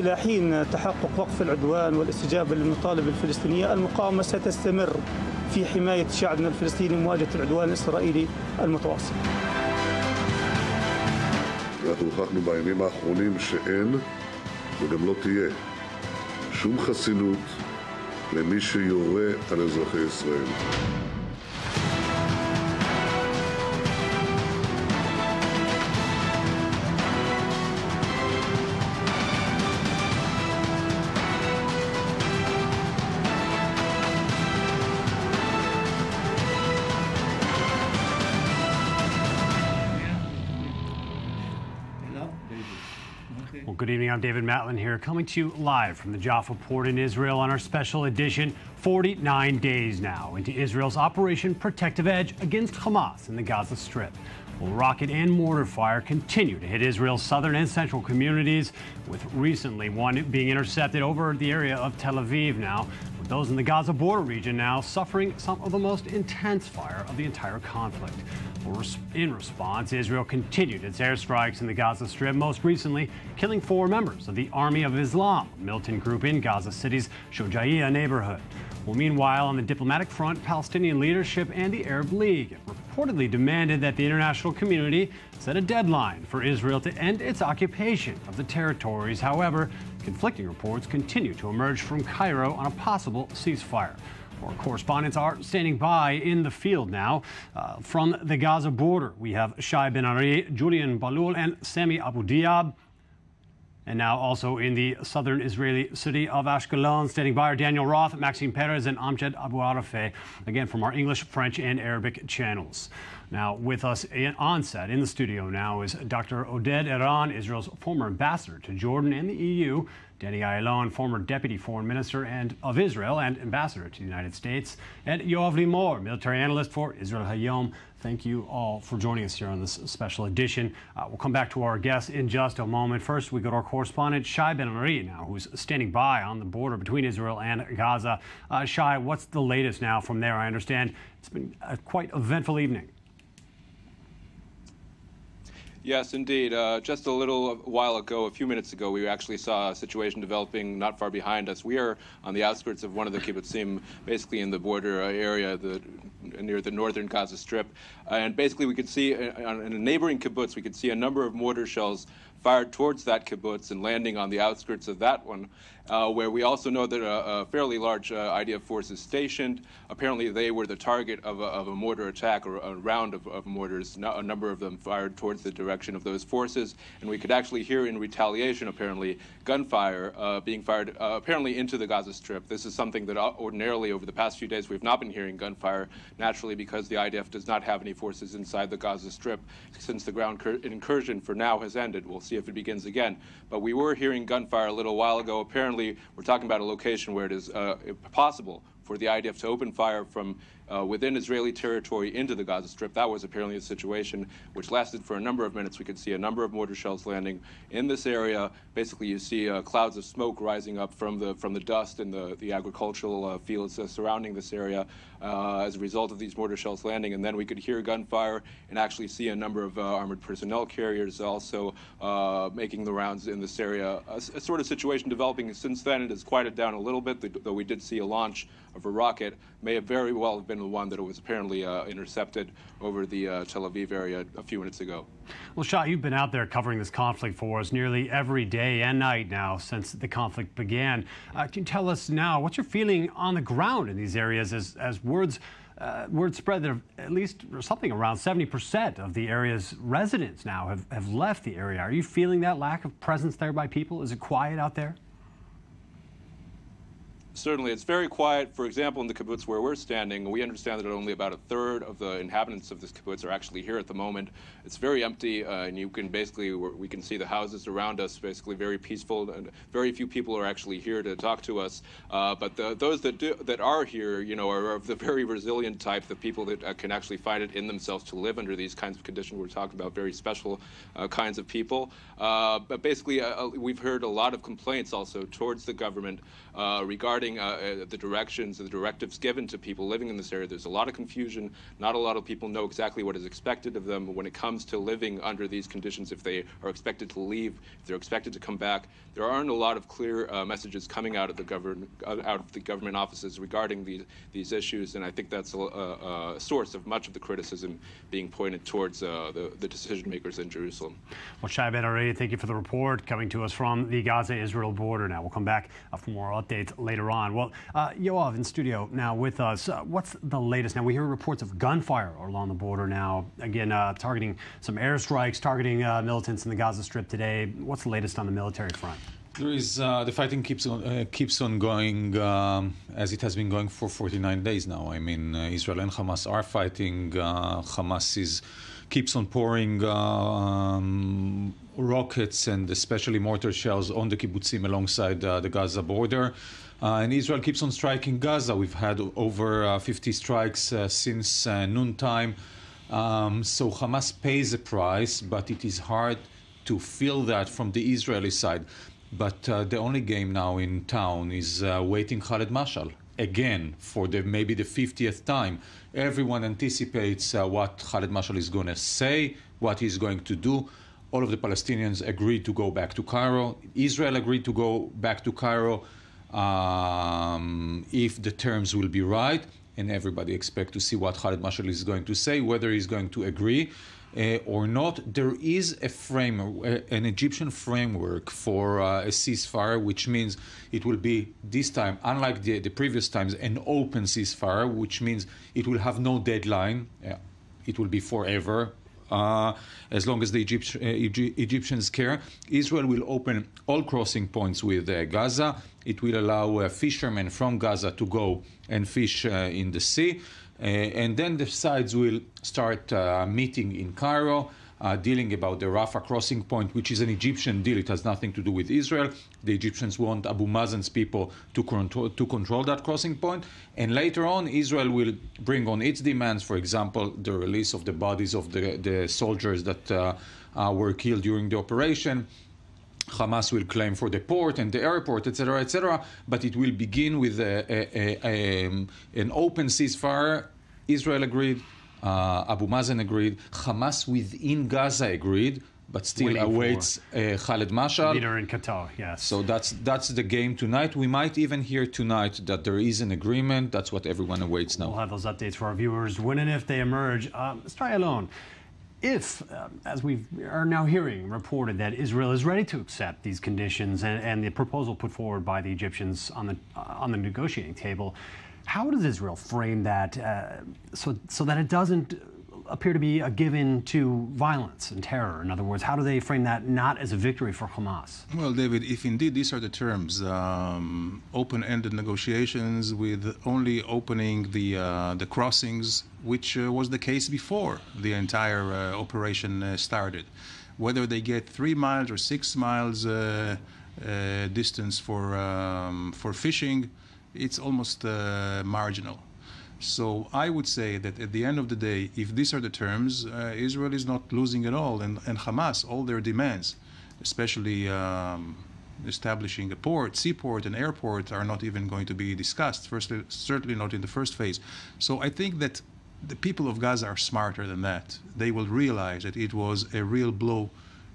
إلى حين تحقق وقف العدوان والاستجابة للمطالب الفلسطينية، المقاومة ستستمر في حماية شعبنا الفلسطيني مواجهة العدوان الإسرائيلي المتواصل. אנחנו הוכחנו בימים האחרונים שאין וגם לא תהיה שום חסינות למי שיורה על אזרחי ישראל. Well, good evening. I'm David Matlin here, coming to you live from the Jaffa Port in Israel on our special edition, 49 days now into Israel's Operation Protective Edge against Hamas in the Gaza Strip. Well, rocket and mortar fire continue to hit Israel's southern and central communities, with recently one being intercepted over the area of Tel Aviv now, with those in the Gaza border region now suffering some of the most intense fire of the entire conflict. In response, Israel continued its airstrikes in the Gaza Strip, most recently killing 4 members of the Army of Islam, a militant group in Gaza City's Shojaiya neighborhood. Well, meanwhile, on the diplomatic front, Palestinian leadership and the Arab League reportedly demanded that the international community set a deadline for Israel to end its occupation of the territories. However, conflicting reports continue to emerge from Cairo on a possible ceasefire. Our correspondents are standing by in the field now from the Gaza border. We have Shai Ben Ari, Julian Balul, and Sami Abu Diab. And now also in the southern Israeli city of Ashkelon, standing by are Daniel Roth, Maxime Perez, and Amjad Abu Arafeh, again from our English, French, and Arabic channels. Now, with us on set in the studio now is Dr. Oded Eran, Israel's former ambassador to Jordan and the EU, Danny Ayalon, former deputy foreign minister of Israel and ambassador to the United States, and Yoav Limor, military analyst for Israel Hayom. Thank you all for joining us here on this special edition. We'll come back to our guests in just a moment. First, we go to our correspondent, Shai Ben Ari, now, who's standing by on the border between Israel and Gaza. Shai, what's the latest now from there? I understand it's been a quite eventful evening. Yes, indeed. Just a little while ago, a few minutes ago, we actually saw a situation developing not far behind us. We are on the outskirts of one of the kibbutzim, basically in the border area near the northern Gaza Strip. And basically we could see in a neighboring kibbutz, we could see a number of mortar shells fired towards that kibbutz and landing on the outskirts of that one, where we also know that a fairly large IDF force is stationed. Apparently they were the target of a mortar attack, or a round of mortars, a number of them fired towards the direction of those forces. And we could actually hear in retaliation, apparently, gunfire being fired apparently into the Gaza Strip. This is something that ordinarily over the past few days we've not been hearing gunfire, naturally because the IDF does not have any forces inside the Gaza Strip since the ground incursion for now has ended. We'll see if it begins again. But we were hearing gunfire a little while ago. Apparently, we're talking about a location where it is possible for the IDF to open fire from within Israeli territory into the Gaza Strip. That was apparently a situation which lasted for a number of minutes. We could see a number of mortar shells landing in this area. Basically, you see clouds of smoke rising up from the dust and the agricultural fields surrounding this area as a result of these mortar shells landing. And then we could hear gunfire and actually see a number of armored personnel carriers also making the rounds in this area. A sort of situation developing since then. It has quieted down a little bit, though we did see a launch of a rocket. May have very well have been the one that was apparently intercepted over the Tel Aviv area a few minutes ago. Well, Shah, you've been out there covering this conflict for us nearly every day and night now since the conflict began. Can you tell us now what's your feeling on the ground in these areas as word spread that at least something around 70% of the area's residents now have left the area? Are you feeling that lack of presence there by people? Is it quiet out there? Certainly, it's very quiet. For example, in the kibbutz where we're standing, we understand that only about a third of the inhabitants of this kibbutz are actually here at the moment. It's very empty, and you can we can see the houses around us, basically very peaceful, and very few people are actually here to talk to us. But those that are here, are of the very resilient type, the people that can actually find it in themselves to live under these kinds of conditions. We're talking about very special kinds of people. But basically, we've heard a lot of complaints also towards the government regarding regarding the directions and the directives given to people living in this area. There's a lot of confusion. Not a lot of people know exactly what is expected of them when it comes to living under these conditions, if they are expected to leave, if they're expected to come back. There aren't a lot of clear messages coming out of the government offices regarding these issues, and I think that's a source of much of the criticism being pointed towards the decision makers in Jerusalem. Well, Shai Ben-Ari, thank you for the report coming to us from the Gaza-Israel border. Now we'll come back for more updates later on. Well, Yoav in studio now with us. What's the latest? Now we hear reports of gunfire along the border now, again targeting some airstrikes, targeting militants in the Gaza Strip today. What's the latest on the military front? There is the fighting keeps on going as it has been going for 49 days now. I mean, Israel and Hamas are fighting. Hamas keeps on pouring rockets and especially mortar shells on the kibbutzim alongside the Gaza border. And Israel keeps on striking Gaza. We've had over 50 strikes since noontime. So Hamas pays a price, but it is hard to feel that from the Israeli side. But the only game now in town is waiting Khaled Mashal again for maybe the 50th time. Everyone anticipates what Khaled Mashal is going to say, what he's going to do. All of the Palestinians agreed to go back to Cairo. Israel agreed to go back to Cairo if the terms will be right. And everybody expects to see what Khaled Mashal is going to say, whether he's going to agree or not. There is a framework, an Egyptian framework for a ceasefire, which means it will be this time, unlike the previous times, an open ceasefire, which means it will have no deadline. It will be forever. As long as the Egyptians care. Israel will open all crossing points with Gaza. It will allow fishermen from Gaza to go and fish in the sea. And then the sides will start meeting in Cairo, dealing about the Rafah crossing point, which is an Egyptian deal. It has nothing to do with Israel. The Egyptians want Abu Mazen's people to control that crossing point. And later on, Israel will bring on its demands, for example, the release of the bodies of the soldiers that were killed during the operation. Hamas will claim for the port and the airport, etc., etc. But it will begin with an open ceasefire. Israel agreed. Abu Mazen agreed. Hamas within Gaza agreed, but still awaits Khaled Mashal. Leader in Qatar, yes. So that's the game tonight. We might even hear tonight that there is an agreement. That's what everyone awaits now. We'll have those updates for our viewers when and if they emerge. Let's try alone. If, as we are now hearing reported, that Israel is ready to accept these conditions and the proposal put forward by the Egyptians on the negotiating table, how does Israel frame that so that it doesn't appear to be a given to violence and terror? In other words, how do they frame that not as a victory for Hamas? Well, David, if indeed these are the terms, open-ended negotiations with only opening the crossings, which was the case before the entire operation started, whether they get 3 miles or 6 miles distance for fishing, it's almost marginal. So I would say that at the end of the day, if these are the terms, Israel is not losing at all, and Hamas, all their demands, especially establishing a port, seaport, and airport, are not even going to be discussed. Firstly, certainly not in the first phase. So I think that the people of Gaza are smarter than that. They will realize that it was a real blow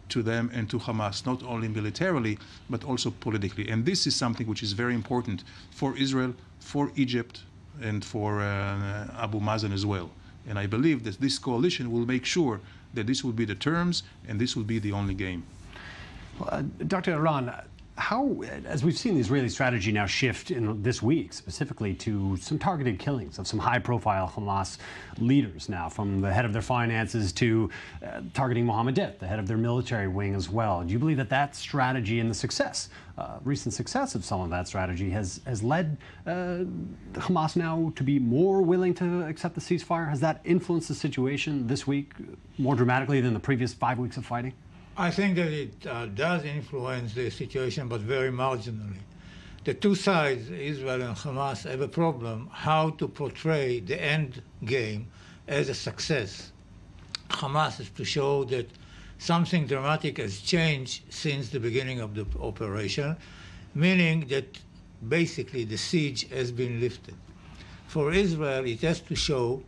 to them and to Hamas, not only militarily, but also politically. And this is something which is very important for Israel, for Egypt, and for Abu Mazen as well. And I believe that this coalition will make sure that this will be the terms and this will be the only game. Well, Dr. Iran, how, as we've seen the Israeli strategy now shift in this week, specifically to some targeted killings of some high-profile Hamas leaders now, from the head of their finances to targeting Mohammed Deif, the head of their military wing as well. Do you believe that that strategy and the success, recent success of some of that strategy has led Hamas now to be more willing to accept the ceasefire? Has that influenced the situation this week more dramatically than the previous 5 weeks of fighting? I think that it does influence the situation, but very marginally. The two sides, Israel and Hamas, have a problem how to portray the end game as a success. Hamas is to show that something dramatic has changed since the beginning of the operation, meaning that basically the siege has been lifted. For Israel, it has to show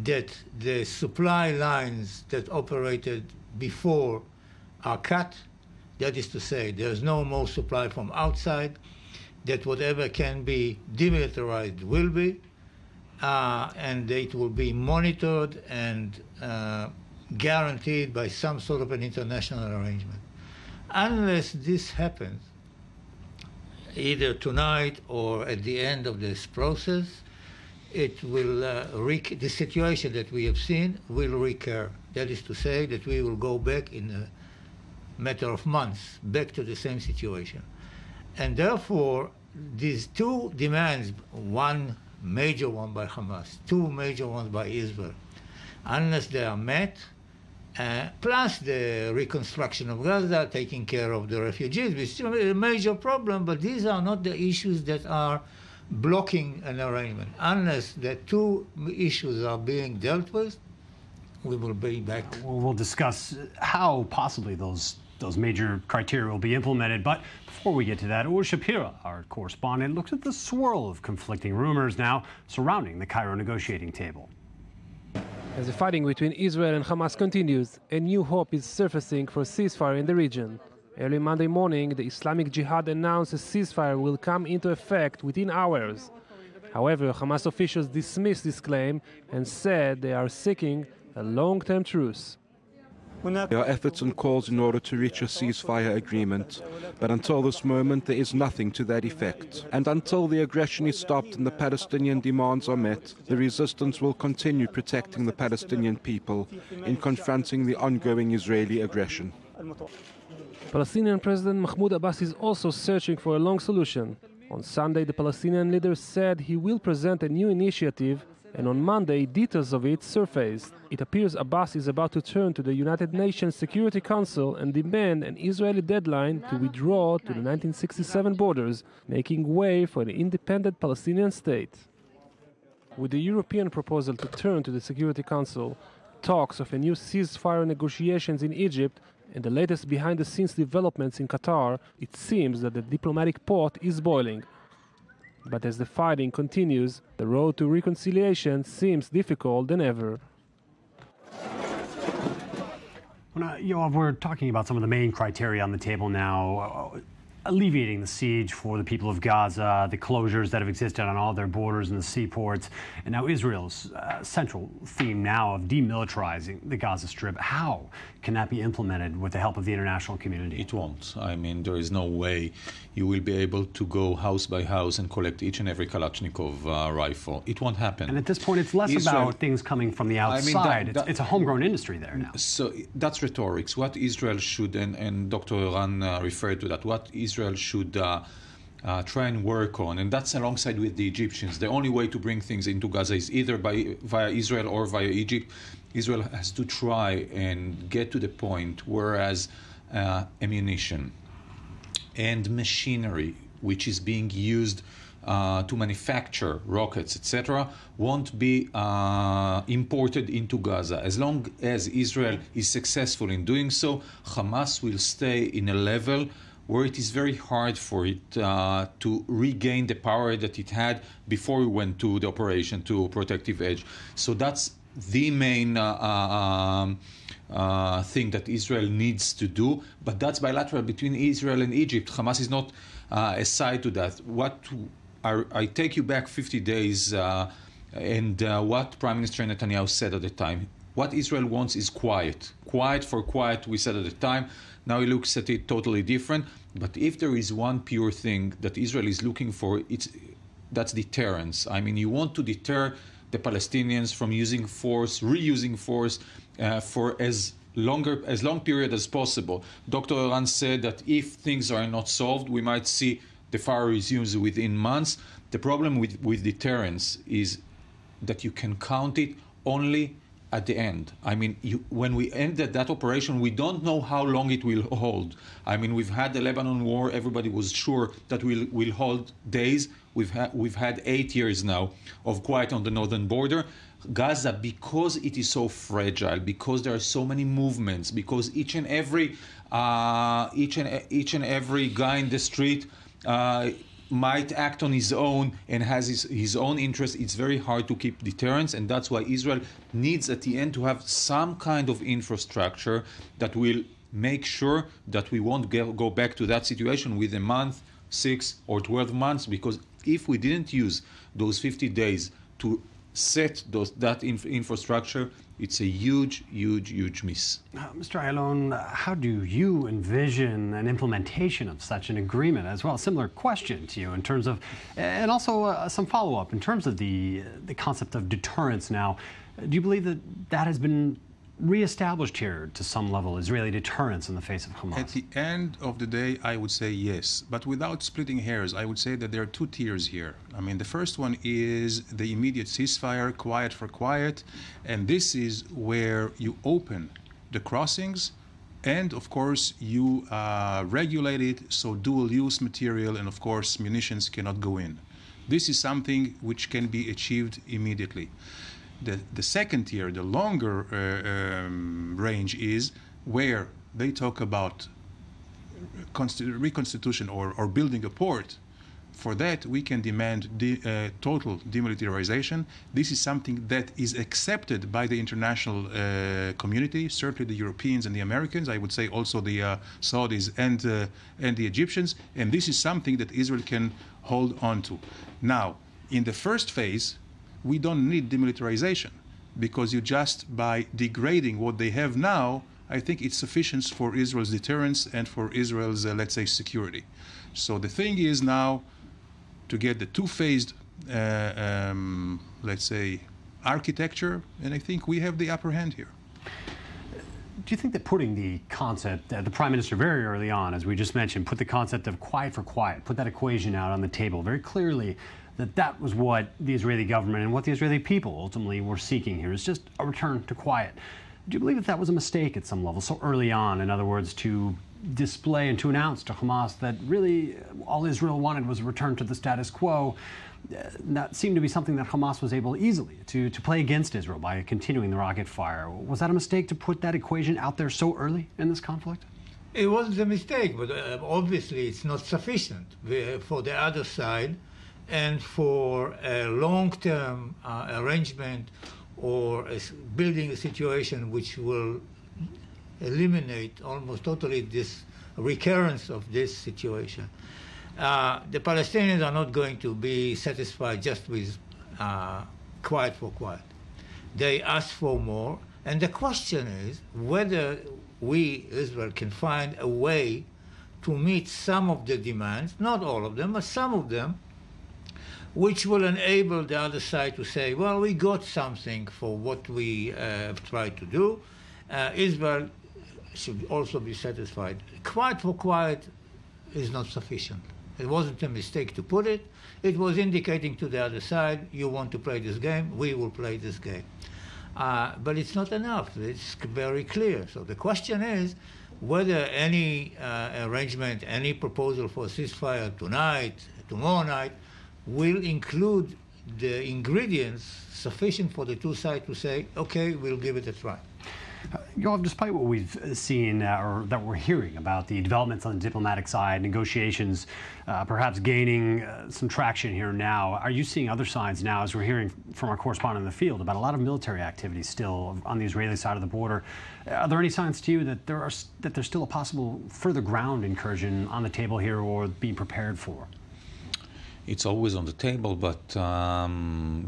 that the supply lines that operated before are cut. That is to say, there's no more supply from outside, that whatever can be demilitarized will be, and it will be monitored and guaranteed by some sort of an international arrangement. Unless this happens, either tonight or at the end of this process, it will the situation that we have seen will recur. That is to say that we will go back in a matter of months, back to the same situation. And therefore, these two demands, one major one by Hamas, two major ones by Israel, unless they are met, plus the reconstruction of Gaza, taking care of the refugees, which is a major problem, but these are not the issues that are blocking an arrangement. Unless the two issues are being dealt with, we will be back. We'll discuss how possibly those major criteria will be implemented. But before we get to that, Ur Shapira, our correspondent, looks at the swirl of conflicting rumors now surrounding the Cairo negotiating table. As the fighting between Israel and Hamas continues, a new hope is surfacing for a ceasefire in the region. Early Monday morning, the Islamic Jihad announced a ceasefire will come into effect within hours. However, Hamas officials dismissed this claim and said they are seeking a long-term truce. There are efforts and calls in order to reach a ceasefire agreement, but until this moment there is nothing to that effect. And until the aggression is stopped and the Palestinian demands are met, the resistance will continue protecting the Palestinian people in confronting the ongoing Israeli aggression. Palestinian President Mahmoud Abbas is also searching for a long solution. On Sunday, the Palestinian leader said he will present a new initiative, and on Monday, details of it surfaced. It appears Abbas is about to turn to the United Nations Security Council and demand an Israeli deadline to withdraw to the 1967 borders, making way for an independent Palestinian state. With the European proposal to turn to the Security Council, talks of a new ceasefire negotiations in Egypt, and the latest behind-the-scenes developments in Qatar, it seems that the diplomatic pot is boiling. But as the fighting continues, the road to reconciliation seems difficult than ever. Yoav, we're talking about some of the main criteria on the table now. Alleviating the siege for the people of Gaza, the closures that have existed on all their borders and the seaports, and now Israel's central theme now of demilitarizing the Gaza Strip. How can that be implemented with the help of the international community? It won't. I mean, there is no way you will be able to go house by house and collect each and every Kalashnikov rifle. It won't happen. And at this point, it's less about things coming from the outside. It's a homegrown industry there now. So that's rhetorics. What Israel should, and Dr. Iran referred to that, what Israel should try and work on, and that's alongside with the Egyptians. The only way to bring things into Gaza is either via Israel or via Egypt. Israel has to try and get to the point whereas ammunition and machinery, which is being used to manufacture rockets, etc., won't be imported into Gaza. As long as Israel is successful in doing so, Hamas will stay in a level where it is very hard for it to regain the power that it had before we went to the operation to Protective Edge. So that's the main thing that Israel needs to do, but that's bilateral between Israel and Egypt. Hamas is not aside to that. I take you back 50 days and what Prime Minister Netanyahu said at the time. What Israel wants is quiet. Quiet for quiet, we said at the time. Now he looks at it totally different. But if there is one pure thing that Israel is looking for, that's deterrence. I mean, you want to deter the Palestinians from using force, reusing force for as long period as possible. Dr. Iran said that if things are not solved, we might see the fire resumes within months. The problem with deterrence is that you can count it only at the end. I mean, when we ended that operation, we don't know how long it will hold. I mean, we've had the Lebanon war. Everybody was sure that we'll hold days. We've had 8 years now of quiet on the northern border. Gaza, because it is so fragile, because there are so many movements, because each and every guy in the street might act on his own and has his own interest, it's very hard to keep deterrence, and that's why Israel needs at the end to have some kind of infrastructure that will make sure that we won't go back to that situation with a month, 6 or 12 months, because if we didn't use those 50 days to set that infrastructure, it's a huge miss. Mr. Ayalon, how do you envision an implementation of such an agreement as well? Similar question to you in terms of, and also some follow-up in terms of the concept of deterrence now. Do you believe that has been reestablished here to some level, Israeli deterrence in the face of Hamas? At the end of the day, I would say yes. But without splitting hairs, I would say that there are two tiers here. I mean, the first one is the immediate ceasefire, quiet for quiet. And this is where you open the crossings and, of course, you regulate it so dual-use material and, of course, munitions cannot go in. This is something which can be achieved immediately. The second tier, the longer range, is where they talk about reconstitution or building a port. For that, we can demand total demilitarization. This is something that is accepted by the international community, certainly the Europeans and the Americans, I would say also the Saudis and the Egyptians, and this is something that Israel can hold on to. Now, in the first phase, we don't need demilitarization, because you just, by degrading what they have now, I think it's sufficient for Israel's deterrence and for Israel's, let's say, security. So the thing is now to get the two-phased, let's say, architecture, and I think we have the upper hand here. Do you think that putting the concept, the Prime Minister very early on, as we just mentioned, put the concept of quiet for quiet, put that equation out on the table very clearly, that was what the Israeli government and what the Israeli people ultimately were seeking here, is just a return to quiet. Do you believe that was a mistake at some level so early on, in other words, to display and to announce to Hamas that really all Israel wanted was a return to the status quo? That seemed to be something that Hamas was able easily to play against Israel by continuing the rocket fire. Was that a mistake to put that equation out there so early in this conflict? It wasn't a mistake, but obviously it's not sufficient for the other side. And for a long-term arrangement or building a situation which will eliminate almost totally this recurrence of this situation. The Palestinians are not going to be satisfied just with quiet for quiet. They ask for more, and the question is whether we, Israel, can find a way to meet some of the demands, not all of them, but some of them, which will enable the other side to say, well, we got something for what we have tried to do. Israel should also be satisfied. Quiet for quiet is not sufficient. It wasn't a mistake to put it. It was indicating to the other side, you want to play this game, we will play this game. But it's not enough. It's very clear. So the question is whether any arrangement, any proposal for a ceasefire tonight, tomorrow night, will include the ingredients sufficient for the two sides to say, okay, we'll give it a try. Yoav, despite what we've seen or that we're hearing about the developments on the diplomatic side, negotiations perhaps gaining some traction here now, are you seeing other signs now, as we're hearing from our correspondent in the field, about a lot of military activity still on the Israeli side of the border? Are there any signs to you that there's still a possible further ground incursion on the table here or being prepared for? It's always on the table, but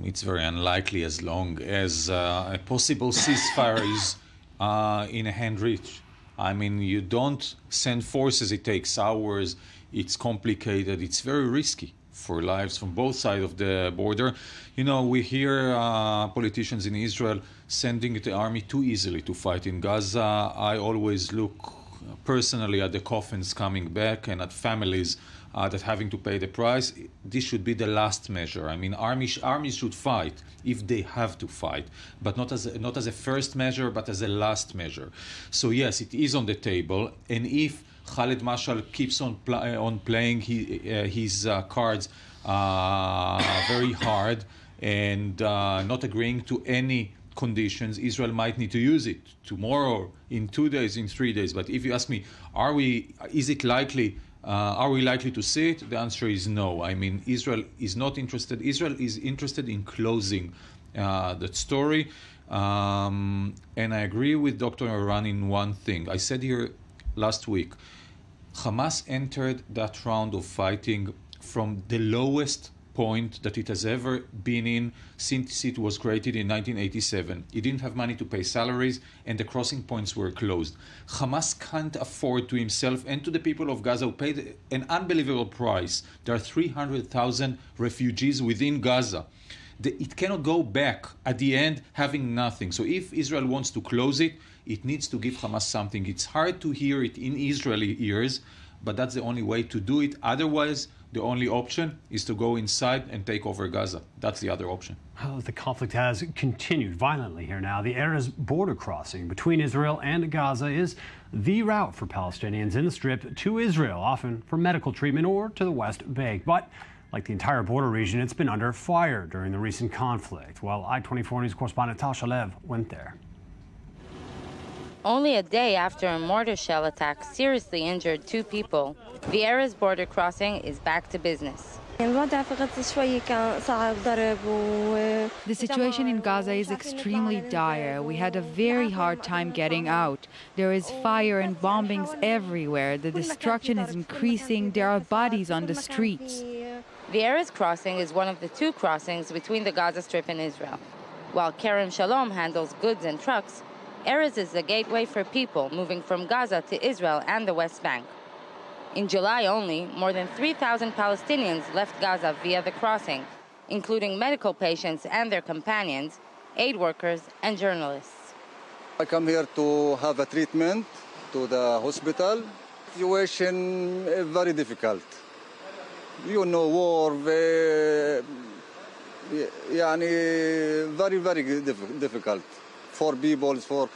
it's very unlikely as long as a possible ceasefire is in a hand reach. I mean, you don't send forces, it takes hours, it's complicated, it's very risky for lives from both sides of the border. You know, we hear politicians in Israel sending the army too easily to fight in Gaza. I always look personally at the coffins coming back and at families that having to pay the price. This should be the last measure. I mean, armies should fight if they have to fight, but not as a first measure, but as a last measure. So yes, it is on the table, and if Khaled Mashal keeps on playing his cards very hard and not agreeing to any conditions, Israel might need to use it tomorrow, in 2 days, in 3 days. But if you ask me, is it likely Are we likely to see it? The answer is no. I mean, Israel is not interested. Israel is interested in closing that story. And I agree with Dr. Iran in one thing. I said here last week, Hamas entered that round of fighting from the lowest point that it has ever been in since it was created in 1987. It didn't have money to pay salaries, and the crossing points were closed. Hamas can't afford to himself and to the people of Gaza who paid an unbelievable price. There are 300,000 refugees within Gaza. It cannot go back at the end having nothing. So if Israel wants to close it, it needs to give Hamas something. It's hard to hear it in Israeli ears, but that's the only way to do it. Otherwise, the only option is to go inside and take over Gaza. That's the other option. Well, the conflict has continued violently here now. The Erez border crossing between Israel and Gaza is the route for Palestinians in the Strip to Israel, often for medical treatment or to the West Bank. But like the entire border region, it's been under fire during the recent conflict. Well, I-24 News correspondent Tal Shalev went there. Only a day after a mortar shell attack seriously injured 2 people, the Erez border crossing is back to business. The situation in Gaza is extremely dire. We had a very hard time getting out. There is fire and bombings everywhere. The destruction is increasing. There are bodies on the streets. The Erez crossing is one of the 2 crossings between the Gaza Strip and Israel. While Kerem Shalom handles goods and trucks, Erez is the gateway for people moving from Gaza to Israel and the West Bank. In July only, more than 3,000 Palestinians left Gaza via the crossing, including medical patients and their companions, aid workers, and journalists. I come here to have a treatment to the hospital. Situation very difficult. You know, war, very, very difficult for people, for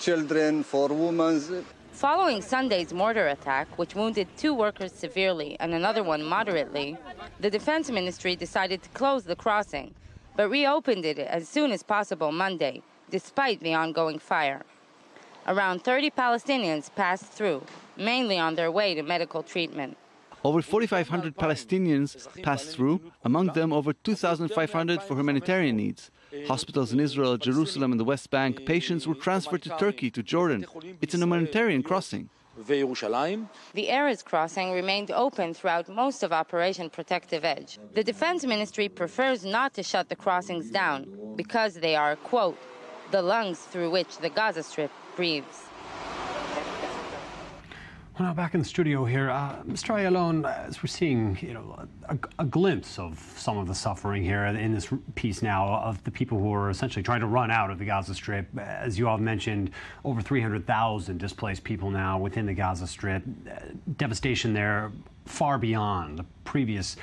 children, for women. Following Sunday's mortar attack, which wounded 2 workers severely and another one moderately, the Defense Ministry decided to close the crossing, but reopened it as soon as possible Monday, despite the ongoing fire. Around 30 Palestinians passed through, mainly on their way to medical treatment. Over 4,500 Palestinians passed through, among them over 2,500 for humanitarian needs. Hospitals in Israel, Jerusalem, and the West Bank, patients were transferred to Turkey, to Jordan. It's an humanitarian crossing. The Erez crossing remained open throughout most of Operation Protective Edge. The Defense Ministry prefers not to shut the crossings down because they are, quote, the lungs through which the Gaza Strip breathes. Well, now back in the studio here, Mr. Ayalon, as we're seeing, a glimpse of some of the suffering here in this piece now of the people who are essentially trying to run out of the Gaza Strip. As you all mentioned, over 300,000 displaced people now within the Gaza Strip. Devastation there far beyond the previous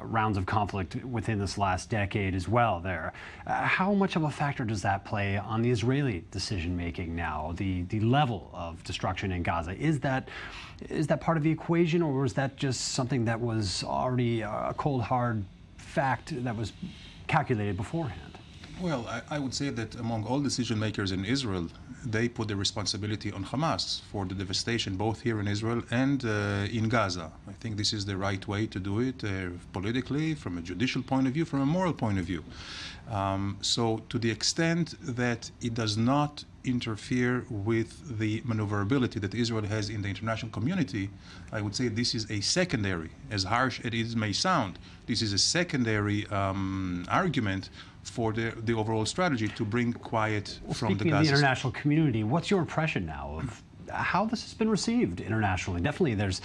rounds of conflict within this last decade as well there. How much of a factor does that play on the Israeli decision-making now, the level of destruction in Gaza? Is that part of the equation, or was that just something that was already a cold, hard fact that was calculated beforehand? Well, I would say that among all decision makers in Israel, they put the responsibility on Hamas for the devastation both here in Israel and in Gaza. I think this is the right way to do it politically, from a judicial point of view, from a moral point of view. So to the extent that it does not interfere with the maneuverability that Israel has in the international community, I would say this is a secondary, as harsh as it may sound, this is a secondary argument for the overall strategy to bring quiet from the Gaza. Speaking of the international community, what's your impression now of how this has been received internationally? Definitely there's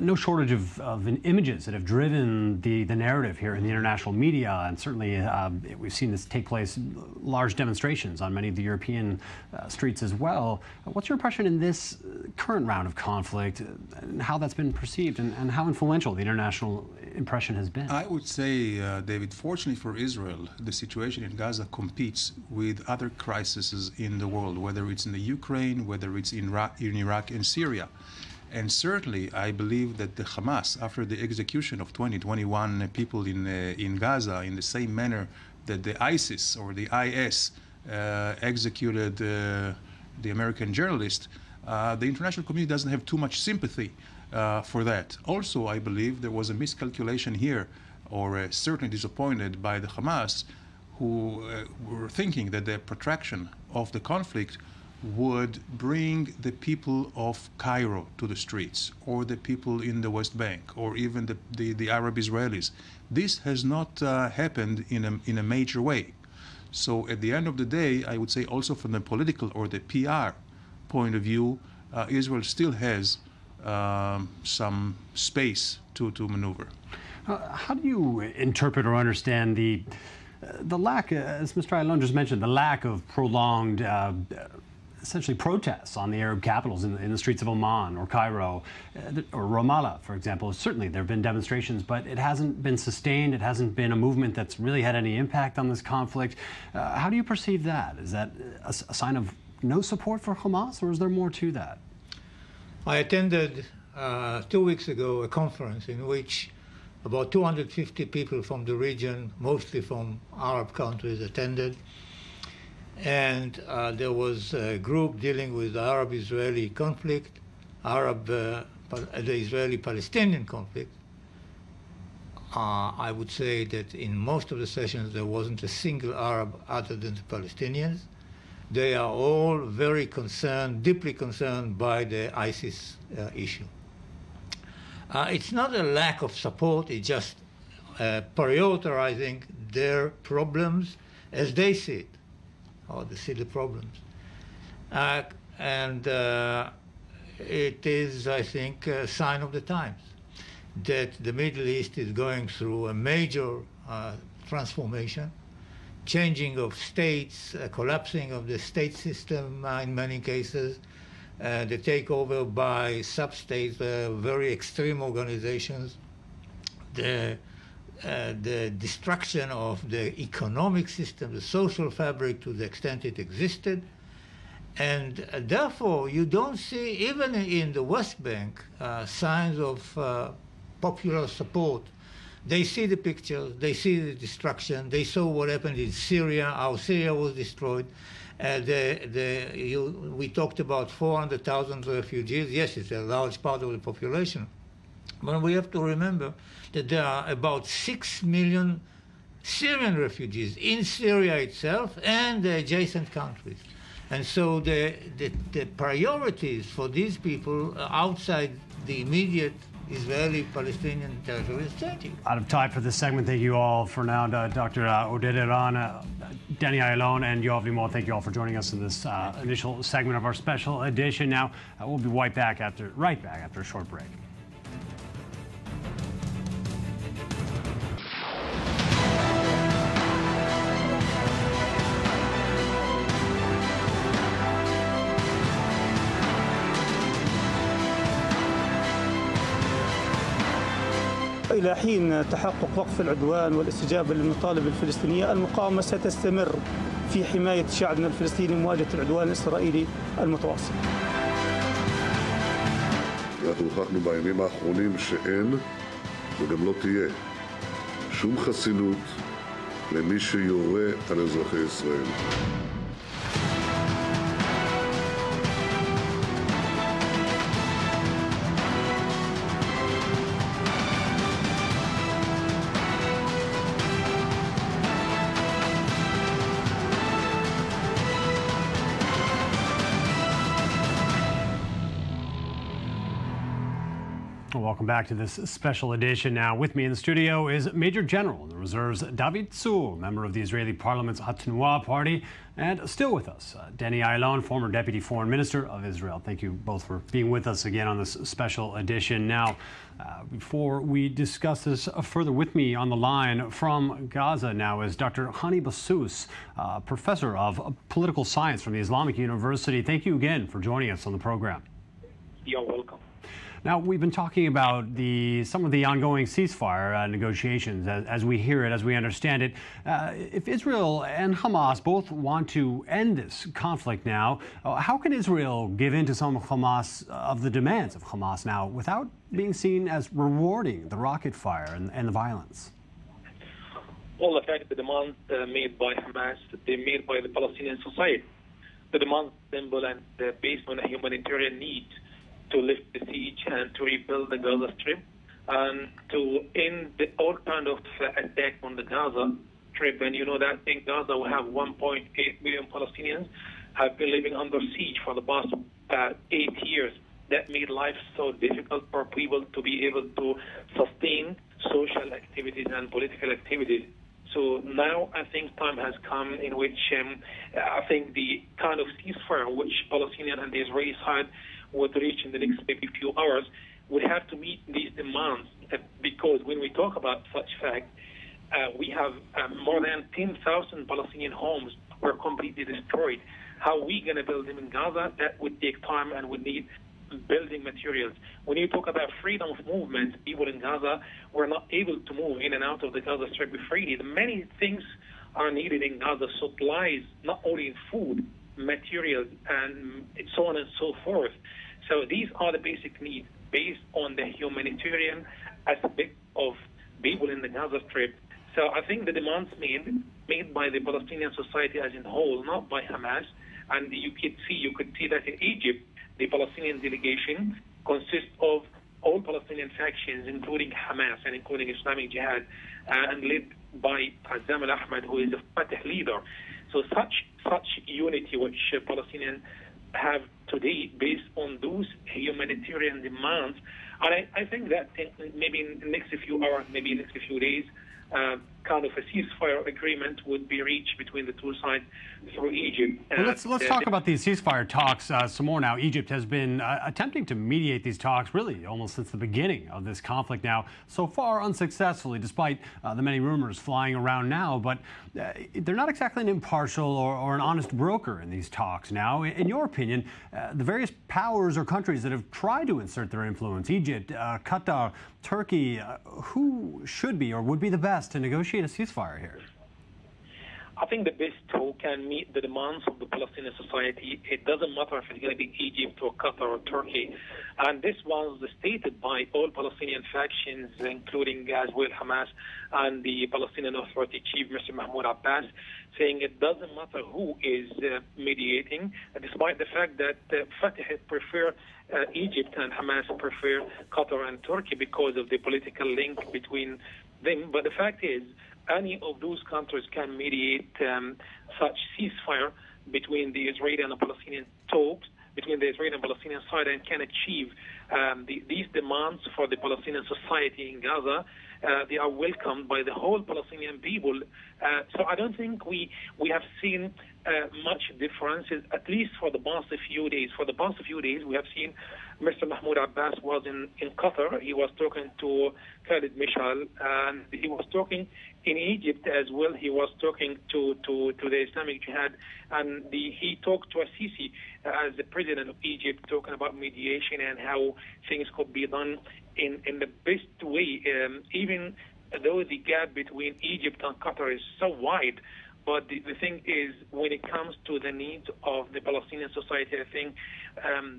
no shortage of images that have driven the narrative here in the international media, and certainly we've seen this take place, large demonstrations on many of the European streets as well. What's your impression in this current round of conflict and how that's been perceived and how influential the international impression has been? I would say, David, fortunately for Israel, the situation in Gaza competes with other crises in the world, whether it's in the Ukraine, whether it's in Iraq and Syria. And certainly, I believe that the Hamas, after the execution of 21 people in Gaza, in the same manner that the ISIS or the IS executed the American journalist, the international community doesn't have too much sympathy for that. Also, I believe there was a miscalculation here, or certainly disappointed by the Hamas, who were thinking that the protraction of the conflict would bring the people of Cairo to the streets, or the people in the West Bank, or even the Arab Israelis. This has not happened in a major way. So at the end of the day, I would say also from the political or the PR point of view, Israel still has some space to maneuver. How do you interpret or understand the lack, as Mr. Ayalon just mentioned, the lack of prolonged essentially protests on the Arab capitals in the streets of Amman or Cairo or Ramallah, for example? Certainly there have been demonstrations, but it hasn't been sustained. It hasn't been a movement that's really had any impact on this conflict. How do you perceive that? Is that a sign of no support for Hamas, or is there more to that? I attended 2 weeks ago a conference in which about 250 people from the region, mostly from Arab countries, attended. And there was a group dealing with the Arab-Israeli conflict, the Israeli-Palestinian conflict. I would say that in most of the sessions there wasn't a single Arab other than the Palestinians. They are all very concerned, deeply concerned by the ISIS issue. It's not a lack of support, it's just prioritizing their problems as they see it, or they see the problems. And it is, I think, a sign of the times that the Middle East is going through a major transformation, changing of states, collapsing of the state system in many cases, the takeover by sub-states, very extreme organizations, the destruction of the economic system, the social fabric to the extent it existed. And therefore, you don't see, even in the West Bank, signs of popular support. They see the pictures, they see the destruction, they saw what happened in Syria, how Syria was destroyed. We talked about 400,000 refugees. Yes, it's a large part of the population. But we have to remember that there are about 6 million Syrian refugees in Syria itself and the adjacent countries. And so the priorities for these people outside the immediate Israeli-Palestinian territory is changing. Out of time for this segment. Thank you all for now. Dr. Oded Eran, Danny Ayalon, and Yoav Limor, thank you all for joining us in this initial segment of our special edition. Now, we'll be right back after a short break. إلى حين تحقق وقف العدوان والاستجابة للمطالب الفلسطينية، المقاومة ستستمر في حماية شعبنا الفلسطيني مواجهة العدوان الإسرائيلي المتواصل. אנחנו הוכחנו בימים האחרונים שאין וגם לא תהיה שום חסינות למי שיורה על אזרחי ישראל. Welcome back to this special edition. Now, with me in the studio is Major General in the Reserves David Tzur, member of the Israeli Parliament's Hatnuah party, and still with us, Danny Ayalon, former Deputy Foreign Minister of Israel. Thank you both for being with us again on this special edition. Now, before we discuss this further, with me on the line from Gaza now is Dr. Hani Bassous, Professor of Political Science from the Islamic University. Thank you again for joining us on the program. You're welcome. Now, we've been talking about some of the ongoing ceasefire negotiations as we hear it, as we understand it. If Israel and Hamas both want to end this conflict now, how can Israel give in to some of the demands of Hamas now without being seen as rewarding the rocket fire and the violence? Well, in fact, the demands made by Hamas, they're made by the Palestinian society. The demands simple and based on a humanitarian need. to lift the siege and to rebuild the Gaza Strip and to end all kind of attack on the Gaza Strip. And you know that in Gaza we have 1.8 million Palestinians have been living under siege for the past 8 years. That made life so difficult for people to be able to sustain social activities and political activities. So now I think time has come in which I think the kind of ceasefire which Palestinian and the Israeli side would reach in the next maybe few hours would have to meet these demands, because when we talk about such fact, we have more than 10,000 Palestinian homes were completely destroyed. How are we going to build them in Gaza? That would take time and would need building materials. When you talk about freedom of movement, people in Gaza were not able to move in and out of the Gaza Strip freely. Many things are needed in Gaza, supplies, not only in food, materials, and so on and so forth. So these are the basic needs based on the humanitarian aspect of people in the Gaza Strip. So I think the demands made by the Palestinian society as a whole, not by Hamas, and you could see that in Egypt, the Palestinian delegation consists of all Palestinian factions, including Hamas and including Islamic Jihad, and led by Azzam al-Ahmad, who is the Fatah leader. So such unity which Palestinians have today based on those humanitarian demands, and I think that maybe in the next few hours, maybe in the next few days, kind of a ceasefire agreement would be reached between the two sides through Egypt. Well, let's talk about these ceasefire talks some more now. Egypt has been attempting to mediate these talks really almost since the beginning of this conflict now, so far unsuccessfully, despite the many rumors flying around now. But they're not exactly an impartial or an honest broker in these talks now. In your opinion, the various powers or countries that have tried to insert their influence, Egypt, Qatar, Turkey, who should be or would be the best to negotiate a ceasefire here? I think the best who can meet the demands of the Palestinian society, it doesn't matter if it's going to be Egypt or Qatar or Turkey. And this was stated by all Palestinian factions, including as well Hamas and the Palestinian Authority chief, Mr. Mahmoud Abbas, saying it doesn't matter who is mediating, despite the fact that Fatah prefer Egypt and Hamas prefer Qatar and Turkey because of the political link between them. But the fact is, any of those countries can mediate such ceasefire between the Israeli and the Palestinian talks, between the Israeli and Palestinian side, and can achieve these demands for the Palestinian society in Gaza. They are welcomed by the whole Palestinian people. So I don't think we have seen much differences, at least for the past few days. For the past few days, we have seen Mr. Mahmoud Abbas was in Qatar. He was talking to Khalid Mishal, and he was talking in Egypt as well. He was talking to the Islamic Jihad, and he talked to Assisi as the president of Egypt, talking about mediation and how things could be done in the best way, even though the gap between Egypt and Qatar is so wide. But the thing is, when it comes to the needs of the Palestinian society, I think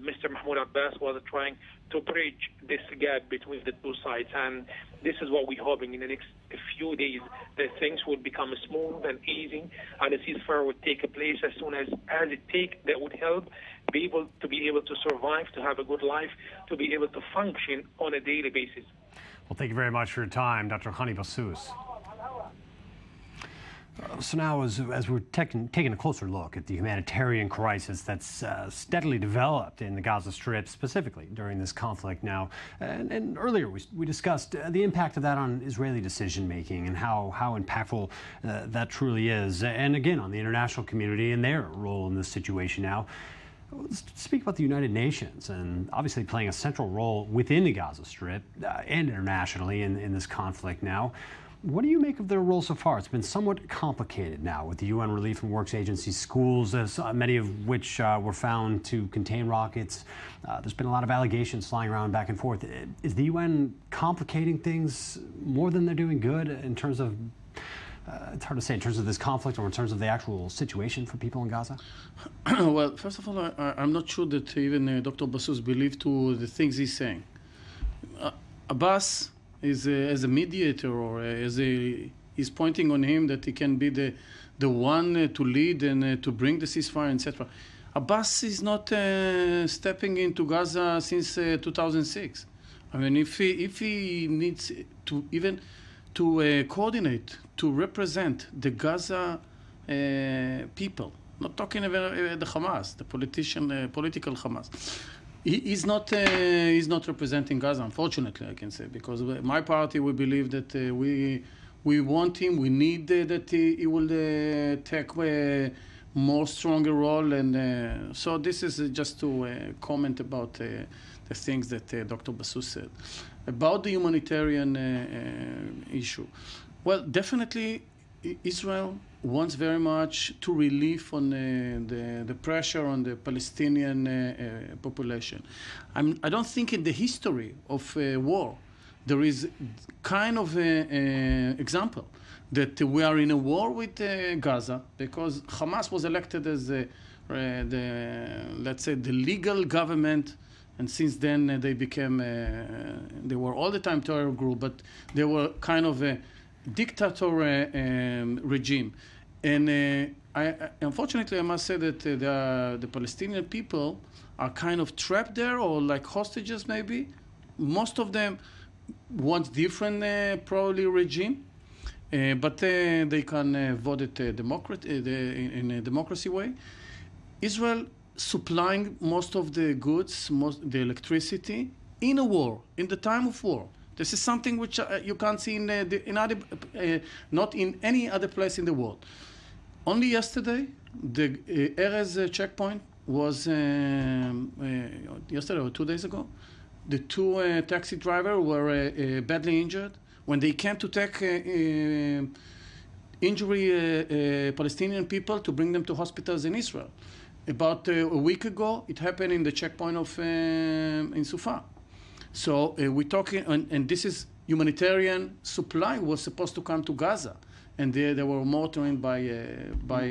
Mr. Mahmoud Abbas was trying to bridge this gap between the two sides. And this is what we're hoping in the next few days, that things will become smooth and easy, and the ceasefire would take place as soon as it takes. That would help people to be able to survive, to have a good life, to be able to function on a daily basis. Well, thank you very much for your time, Dr. Hani Bassous. So now, as we're taking a closer look at the humanitarian crisis that's steadily developed in the Gaza Strip, specifically during this conflict now, and earlier we discussed the impact of that on Israeli decision-making and how impactful that truly is, and again, on the international community and their role in this situation now. Let's speak about the United Nations, and obviously playing a central role within the Gaza Strip and internationally in this conflict now. What do you make of their role so far? It's been somewhat complicated now with the UN Relief and Works Agency schools, many of which were found to contain rockets. There's been a lot of allegations flying around back and forth. Is the UN complicating things more than they're doing good in terms of, it's hard to say, in terms of this conflict or in terms of the actual situation for people in Gaza? Well, first of all, I'm not sure that even Dr. Bassous believes to the things he's saying. Abbas is as a mediator, or he's pointing on him that he can be the one to lead and to bring the ceasefire, etc. Abbas is not stepping into Gaza since 2006. I mean, if he needs to even to coordinate, to represent the Gaza people, not talking about the Hamas, the political Hamas. He's not representing Gaza, unfortunately, I can say, because my party, we believe that we want him, we need that he will take a more stronger role, and so this is just to comment about the things that Dr. Basu said. About the humanitarian issue, well, definitely Israel wants very much to relieve on the pressure on the Palestinian population. I don't think in the history of war there is kind of example that we are in a war with Gaza, because Hamas was elected as let's say the legal government, and since then they became they were all the time terror group, but they were kind of a dictator regime. And unfortunately, I must say that the Palestinian people are kind of trapped there, or like hostages maybe. Most of them want different probably regime, but they can vote it in a democracy way. Israel supplying most of the goods, the electricity in a war, in the time of war. This is something which you can't see not in any other place in the world. Only yesterday, the Erez checkpoint was, yesterday or 2 days ago, the two taxi drivers were badly injured. When they came to take injured Palestinian people to bring them to hospitals in Israel. About a week ago, it happened in the checkpoint of in Sufa. So we're talking, and this is humanitarian supply was supposed to come to Gaza, and they were monitored by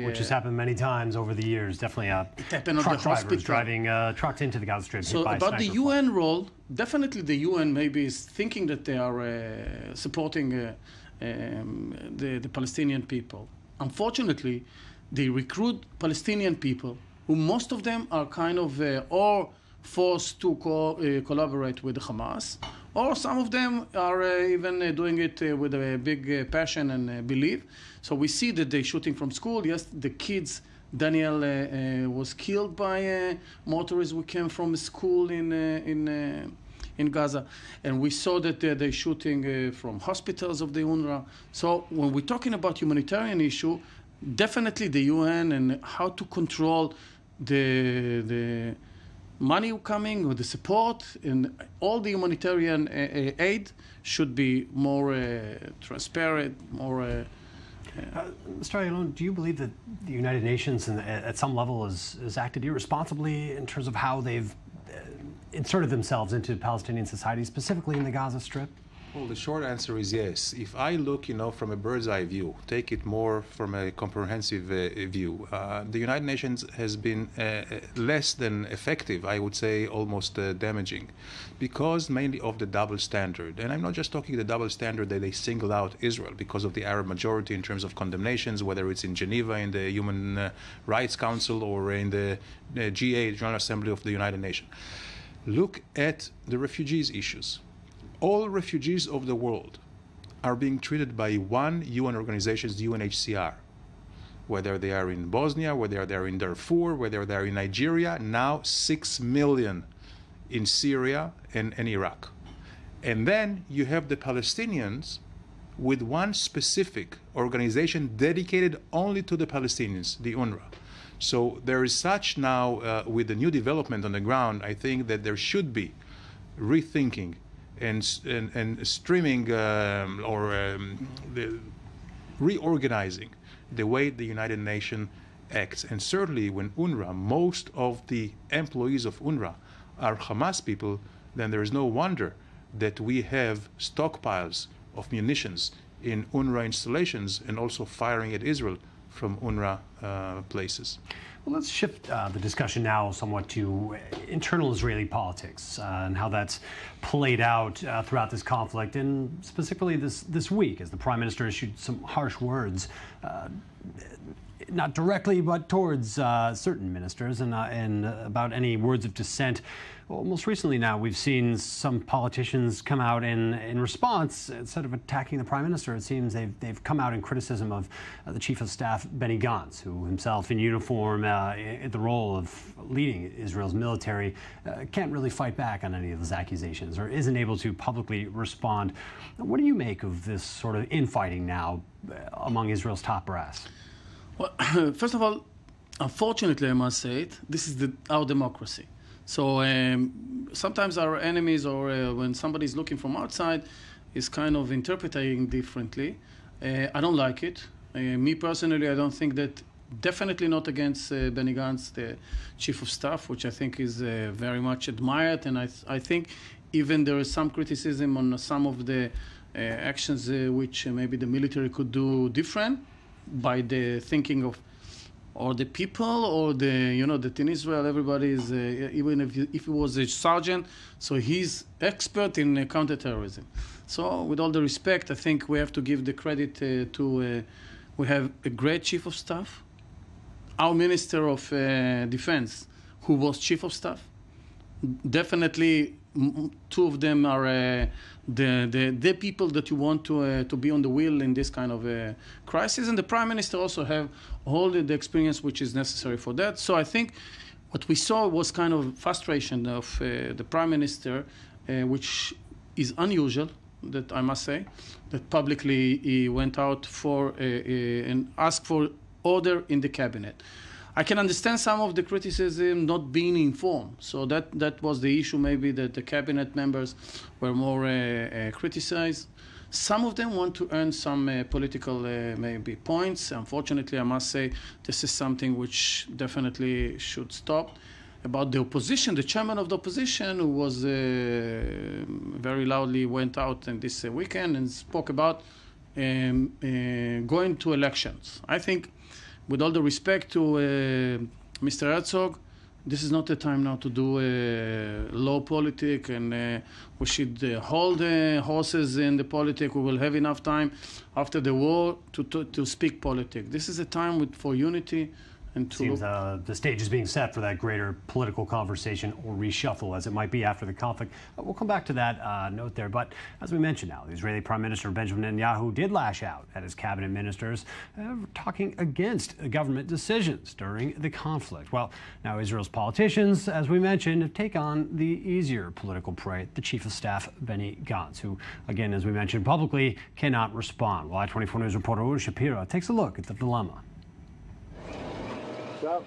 which has happened many times over the years. Definitely, it happened truck drivers driving trucks into the Gaza Strip. So about the UN role, definitely the UN maybe is thinking that they are supporting the Palestinian people. Unfortunately, they recruit Palestinian people, who most of them are kind of or forced to collaborate with the Hamas, or some of them are even doing it with a big passion and belief. So we see that they're shooting from school. Yes, the kids, Daniel was killed by motorists who came from school in Gaza, and we saw that they're shooting from hospitals of the UNRWA. So when we're talking about humanitarian issue, definitely the UN and how to control the money coming or the support and all the humanitarian aid should be more transparent, more. Mr. Ayalon, do you believe that the United Nations at some level has acted irresponsibly in terms of how they've inserted themselves into Palestinian society, specifically in the Gaza Strip? Well, the short answer is yes. If I look, from a bird's eye view, take it more from a comprehensive view, the United Nations has been less than effective, I would say almost damaging, because mainly of the double standard. And I'm not just talking the double standard that they single out Israel because of the Arab majority in terms of condemnations, whether it's in Geneva, in the Human Rights Council, or in the GA, General Assembly of the United Nations. Look at the refugees issues. All refugees of the world are being treated by one UN organization, the UNHCR. Whether they are in Bosnia, whether they are in Darfur, whether they are in Nigeria, now 6 million in Syria and Iraq. And then you have the Palestinians with one specific organization dedicated only to the Palestinians, the UNRWA. So there is such now, with the new development on the ground, I think that there should be rethinking and streaming reorganizing the way the United Nations acts. And certainly when UNRWA, most of the employees of UNRWA are Hamas people, then there is no wonder that we have stockpiles of munitions in UNRWA installations and also firing at Israel from UNRWA places. Well, let's shift the discussion now somewhat to internal Israeli politics and how that's played out throughout this conflict, and specifically this week as the Prime Minister issued some harsh words, not directly, but towards certain ministers and about any words of dissent. Well, most recently now, we've seen some politicians come out in response. Instead of attacking the Prime Minister, it seems they've come out in criticism of the Chief of Staff, Benny Gantz, who himself in uniform, in the role of leading Israel's military, can't really fight back on any of those accusations or isn't able to publicly respond. What do you make of this sort of infighting now among Israel's top brass? Well, first of all, unfortunately, I must say it, this is our democracy. So sometimes our enemies, or when somebody's looking from outside, is kind of interpreting differently. I don't like it. Me personally, I don't think that, definitely not against Benny Gantz, the Chief of Staff, which I think is very much admired. And I think even there is some criticism on some of the actions which maybe the military could do different by the thinking of or the people, or that in Israel everybody is, even if he was a sergeant, so he's expert in counterterrorism. So with all the respect, I think we have to give the credit to, we have a great Chief of Staff, our Minister of Defense, who was Chief of Staff. Definitely two of them are the people that you want to be on the wheel in this kind of crisis, and the Prime Minister also have all the experience which is necessary for that. So I think what we saw was kind of frustration of the Prime Minister, which is unusual, that I must say, that publicly he went out for and asked for order in the cabinet. I can understand some of the criticism not being informed. So that was the issue, maybe, that the cabinet members were more criticized. Some of them want to earn some political maybe points. Unfortunately, I must say this is something which definitely should stop. About the opposition, the chairman of the opposition, who was very loudly went out in this weekend and spoke about going to elections. I think, with all the respect to Mr. Herzog, this is not the time now to do low politic, and we should hold horses in the politic. We will have enough time after the war to speak politics. This is a time for unity. And seems the stage is being set for that greater political conversation, or reshuffle, as it might be after the conflict. We'll come back to that note there. But as we mentioned now, the Israeli Prime Minister Benjamin Netanyahu did lash out at his cabinet ministers, talking against government decisions during the conflict. Well, now Israel's politicians, as we mentioned, take on the easier political prey, the Chief of Staff, Benny Gantz, who, again, as we mentioned, publicly cannot respond. Well, I-24 News reporter Uri Shapiro takes a look at the dilemma.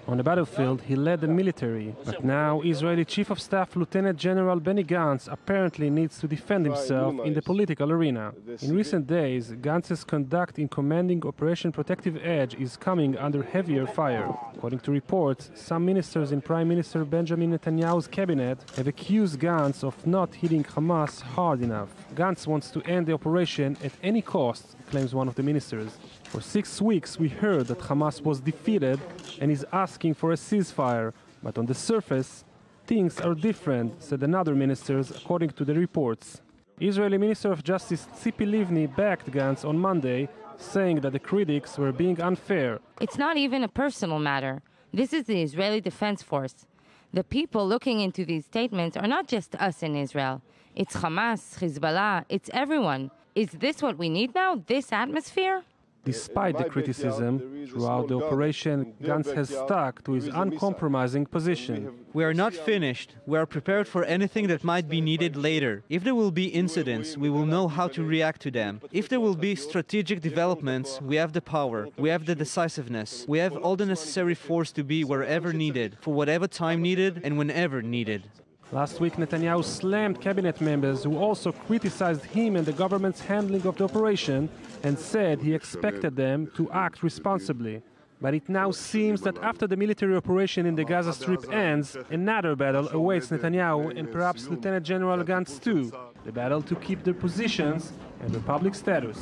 On the battlefield, he led the military, but now Israeli Chief of Staff Lieutenant General Benny Gantz apparently needs to defend himself in the political arena. In recent days, Gantz's conduct in commanding Operation Protective Edge is coming under heavier fire. According to reports, some ministers in Prime Minister Benjamin Netanyahu's cabinet have accused Gantz of not hitting Hamas hard enough. Gantz wants to end the operation at any cost, claims one of the ministers. For 6 weeks, we heard that Hamas was defeated and is asking for a ceasefire. But on the surface, things are different, said another minister, according to the reports. Israeli Minister of Justice Tzipi Livni backed Gantz on Monday, saying that the critics were being unfair. It's not even a personal matter. This is the Israeli Defense Force. The people looking into these statements are not just us in Israel. It's Hamas, Hezbollah, it's everyone. Is this what we need now, this atmosphere? Despite the criticism, throughout the operation, Gantz has stuck to his uncompromising position. We are not finished. We are prepared for anything that might be needed later. If there will be incidents, we will know how to react to them. If there will be strategic developments, we have the power, we have the decisiveness, we have all the necessary force to be wherever needed, for whatever time needed and whenever needed. Last week, Netanyahu slammed cabinet members who also criticized him and the government's handling of the operation and said he expected them to act responsibly. But it now seems that after the military operation in the Gaza Strip ends, another battle awaits Netanyahu and perhaps Lieutenant General Gantz too, the battle to keep their positions and their public status.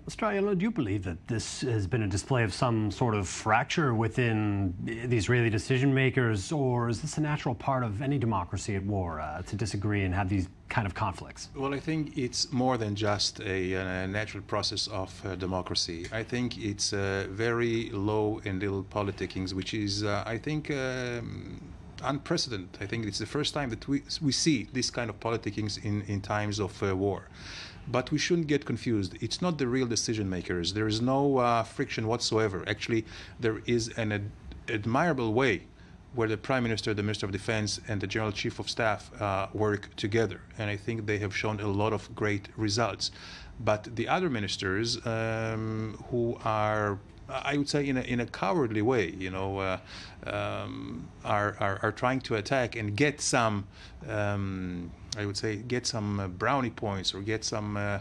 Australia, do you believe that this has been a display of some sort of fracture within the Israeli decision makers, or is this a natural part of any democracy at war to disagree and have these kind of conflicts? Well, I think it's more than just a natural process of democracy. I think it's very low and little politicking, which is, I think, unprecedented. I think it's the first time that we see this kind of politicking in times of war. But we shouldn't get confused. It's not the real decision makers. There is no friction whatsoever. Actually, there is an admirable way where the Prime Minister, the Minister of Defense, and the General Chief of Staff work together. And I think they have shown a lot of great results. But the other ministers who are, I would say, in a cowardly way, you know, are trying to attack and get some, I would say, get some brownie points or get some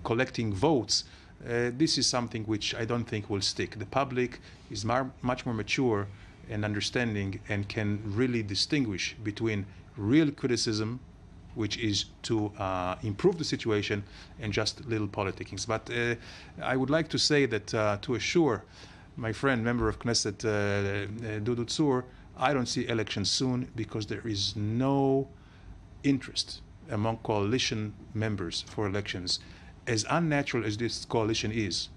collecting votes. This is something which I don't think will stick. The public is much more mature and understanding and can really distinguish between real criticism, which is to improve the situation, and just little politicking. But I would like to say that to assure my friend, member of Knesset, Dudu Tzur, I don't see elections soon because there is no interest among coalition members for elections. As unnatural as this coalition is,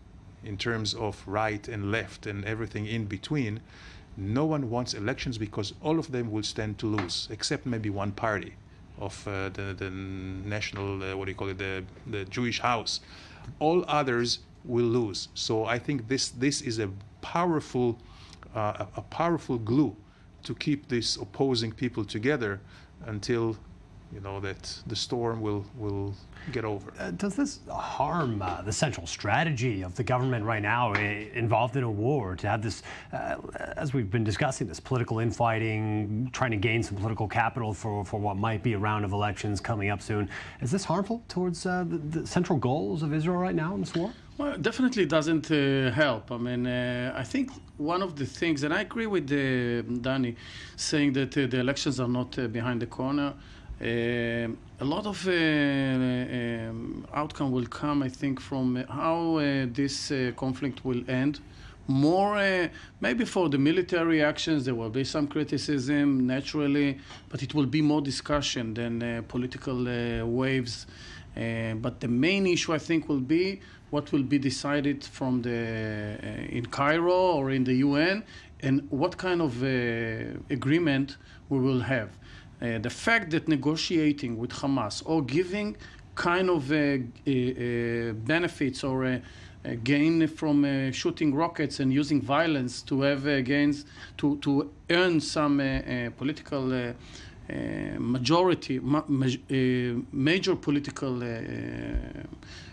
in terms of right and left and everything in between, no one wants elections because all of them will stand to lose, except maybe one party of the national, what do you call it, the Jewish House. All others will lose. So I think this is a powerful glue to keep these opposing people together until, you know, that the storm will get over. Does this harm the central strategy of the government right now involved in a war, to have this, as we've been discussing, this political infighting, trying to gain some political capital for what might be a round of elections coming up soon? Is this harmful towards the central goals of Israel right now in this war? Well, it definitely doesn't help. I mean, I think one of the things, and I agree with Danny, saying that the elections are not behind the corner. A lot of outcome will come, I think, from how this conflict will end. More, maybe for the military actions, there will be some criticism, naturally, but it will be more discussion than political waves. But the main issue, I think, will be what will be decided from in Cairo or in the UN, and what kind of agreement we will have. The fact that negotiating with Hamas or giving kind of benefits or gain from shooting rockets and using violence to have to earn some political major political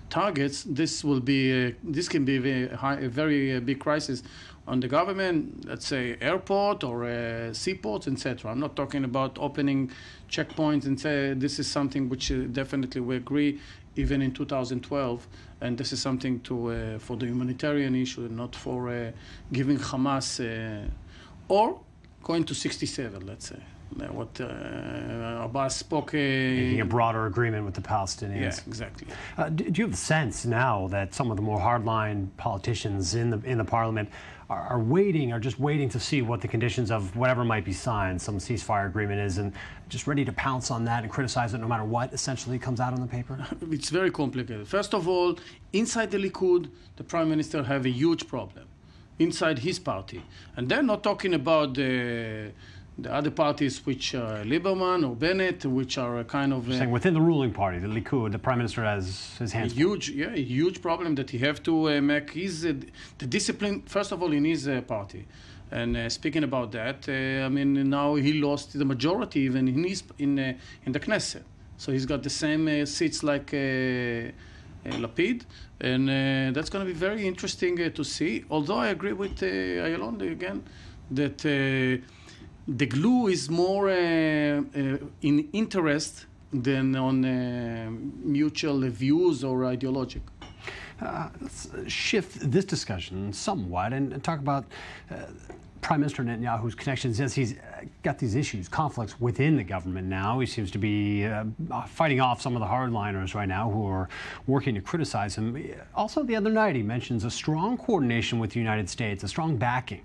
targets, this can be a very big crisis on the government, let's say airport or seaports, etc. I'm not talking about opening checkpoints and say this is something which definitely we agree even in 2012, and this is something for the humanitarian issue, not for giving Hamas or going to 67, let's say. What Abbas spoke... Making a broader agreement with the Palestinians. Yeah, exactly. Do you have the sense now that some of the more hardline politicians in the parliament are just waiting to see what the conditions of whatever might be signed, some ceasefire agreement is, and just ready to pounce on that and criticize it no matter what essentially comes out on the paper? It's very complicated. First of all, inside the Likud, the Prime Minister have a huge problem inside his party. And they're not talking about the other parties, which are Lieberman or Bennett, which are kind of... Saying within the ruling party, the Likud, the Prime Minister has his hands full. A huge problem that he have to make the discipline, first of all, in his party. And speaking about that, I mean, now he lost the majority even in the Knesset. So he's got the same seats like Lapid, and that's going to be very interesting to see. Although I agree with Ayalon again that the glue is more in interest than on mutual views or ideologic. Let's shift this discussion somewhat and talk about Prime Minister Netanyahu's connections, as he's got these issues, conflicts within the government now. He seems to be fighting off some of the hardliners right now who are working to criticize him. Also, the other night, he mentions a strong coordination with the United States, a strong backing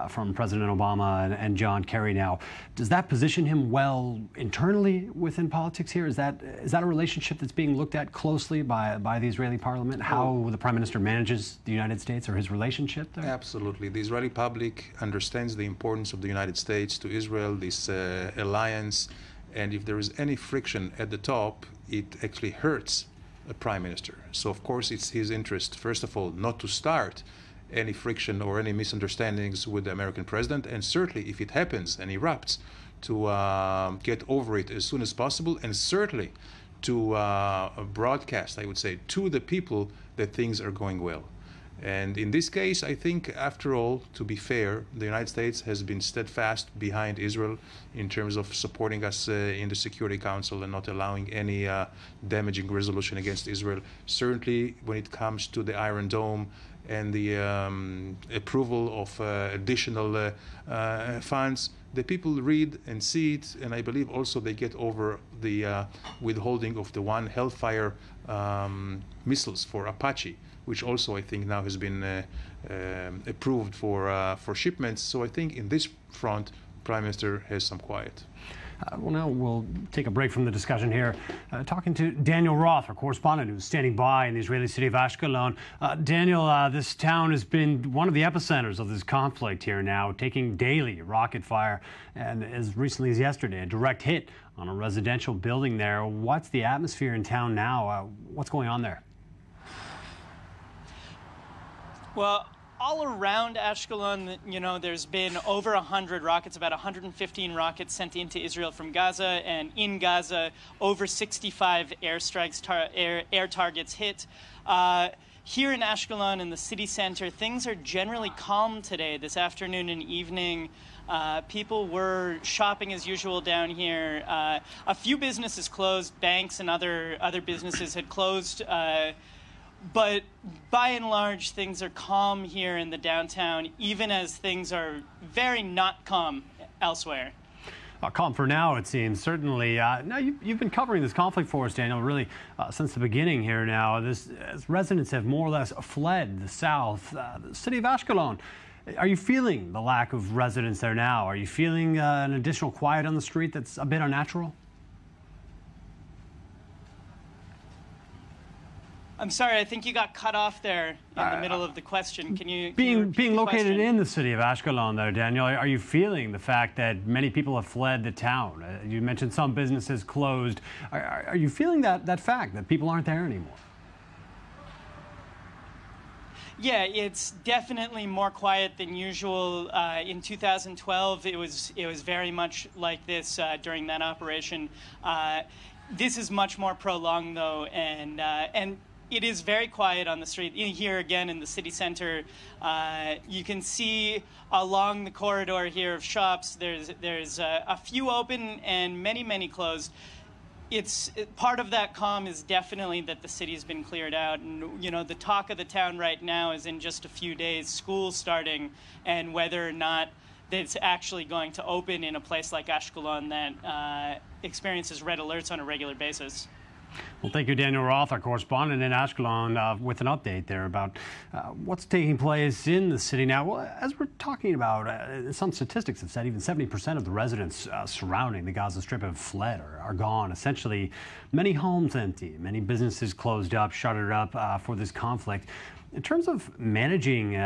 from President Obama and John Kerry now. Does that position him well internally within politics here? Is that a relationship that's being looked at closely by the Israeli parliament, how the Prime Minister manages the United States or his relationship there? Absolutely. The Israeli public understands the importance of the United States to Israel, this alliance, and if there is any friction at the top, it actually hurts a prime minister. So of course it's his interest, first of all, not to start any friction or any misunderstandings with the American president, and certainly if it happens and erupts, to get over it as soon as possible, and certainly to broadcast, I would say, to the people that things are going well. And in this case, I think, after all, to be fair, the United States has been steadfast behind Israel in terms of supporting us in the Security Council and not allowing any damaging resolution against Israel. Certainly, when it comes to the Iron Dome and the approval of additional funds, the people read and see it, and I believe also they get over the withholding of the one Hellfire missiles for Apache, which also I think now has been approved for shipments. So I think in this front, Prime Minister has some quiet. Well, now we'll take a break from the discussion here, talking to Daniel Roth, our correspondent who's standing by in the Israeli city of Ashkelon. Daniel, this town has been one of the epicenters of this conflict here now, taking daily rocket fire, and as recently as yesterday, a direct hit on a residential building there. What's the atmosphere in town now? What's going on there? Well, all around Ashkelon, you know, there's been over 100 rockets, about 115 rockets sent into Israel from Gaza, and in Gaza, over 65 airstrikes, air targets hit. Here in Ashkelon, in the city center, things are generally calm today, this afternoon and evening. People were shopping as usual down here. A few businesses closed, banks and other businesses had closed. But by and large, things are calm here in the downtown, even as things are very not calm elsewhere. Calm for now, it seems, certainly. Now, you've been covering this conflict for us, Daniel, really since the beginning here now. As residents have more or less fled the south, the city of Ashkelon. Are you feeling the lack of residents there now? Are you feeling an additional quiet on the street that's a bit unnatural? I'm sorry, I think you got cut off there in the middle of the question. Can you being located question? In the city of Ashkelon there, Daniel, are you feeling the fact that many people have fled the town? You mentioned some businesses closed. Are you feeling that fact that people aren't there anymore? Yeah, it's definitely more quiet than usual. In 2012, it was very much like this during that operation. This is much more prolonged, though, and it is very quiet on the street. Here again in the city center, you can see along the corridor here of shops, there's a few open and many closed. Part of that calm is definitely that the city's been cleared out, and you know, the talk of the town right now is in just a few days, school starting, and whether or not it's actually going to open in a place like Ashkelon that experiences red alerts on a regular basis. Well, thank you, Daniel Roth, our correspondent in Ashkelon, with an update there about what's taking place in the city now. Well, as we're talking about, some statistics have said even 70% of the residents surrounding the Gaza Strip have fled or are gone. Essentially, many homes empty, many businesses closed up, shuttered up for this conflict. In terms of managing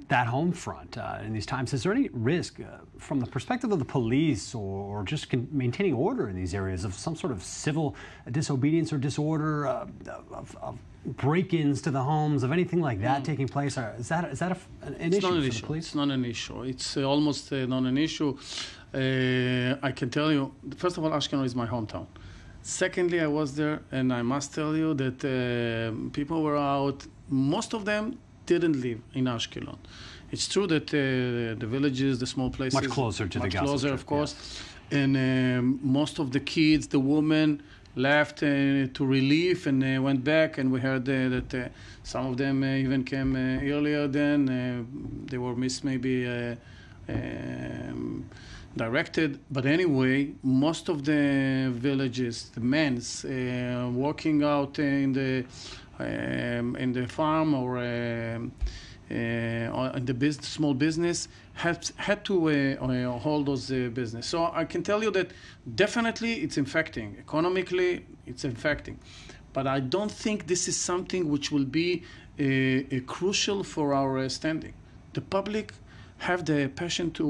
that home front in these times, is there any risk from the perspective of the police or just maintaining order in these areas of some sort of civil disobedience or disorder, of break-ins to the homes, of anything like that taking place? Is that an issue for the police? It's not an issue. It's almost not an issue. I can tell you, first of all, Ashkelon is my hometown. Secondly, I was there, and I must tell you that people were out. Most of them didn't live in Ashkelon. It's true that the villages, the small places, much closer to the Gaza closer, Strip, of course, and most of the kids, the women, left to relief and went back. And we heard that some of them even came earlier. Then they were missed maybe directed. But anyway, most of the villages, the men's working out in the farm or in the small business had to hold those business. So I can tell you that definitely it's infecting. Economically, it's infecting. But I don't think this is something which will be crucial for our standing. The public have the passion to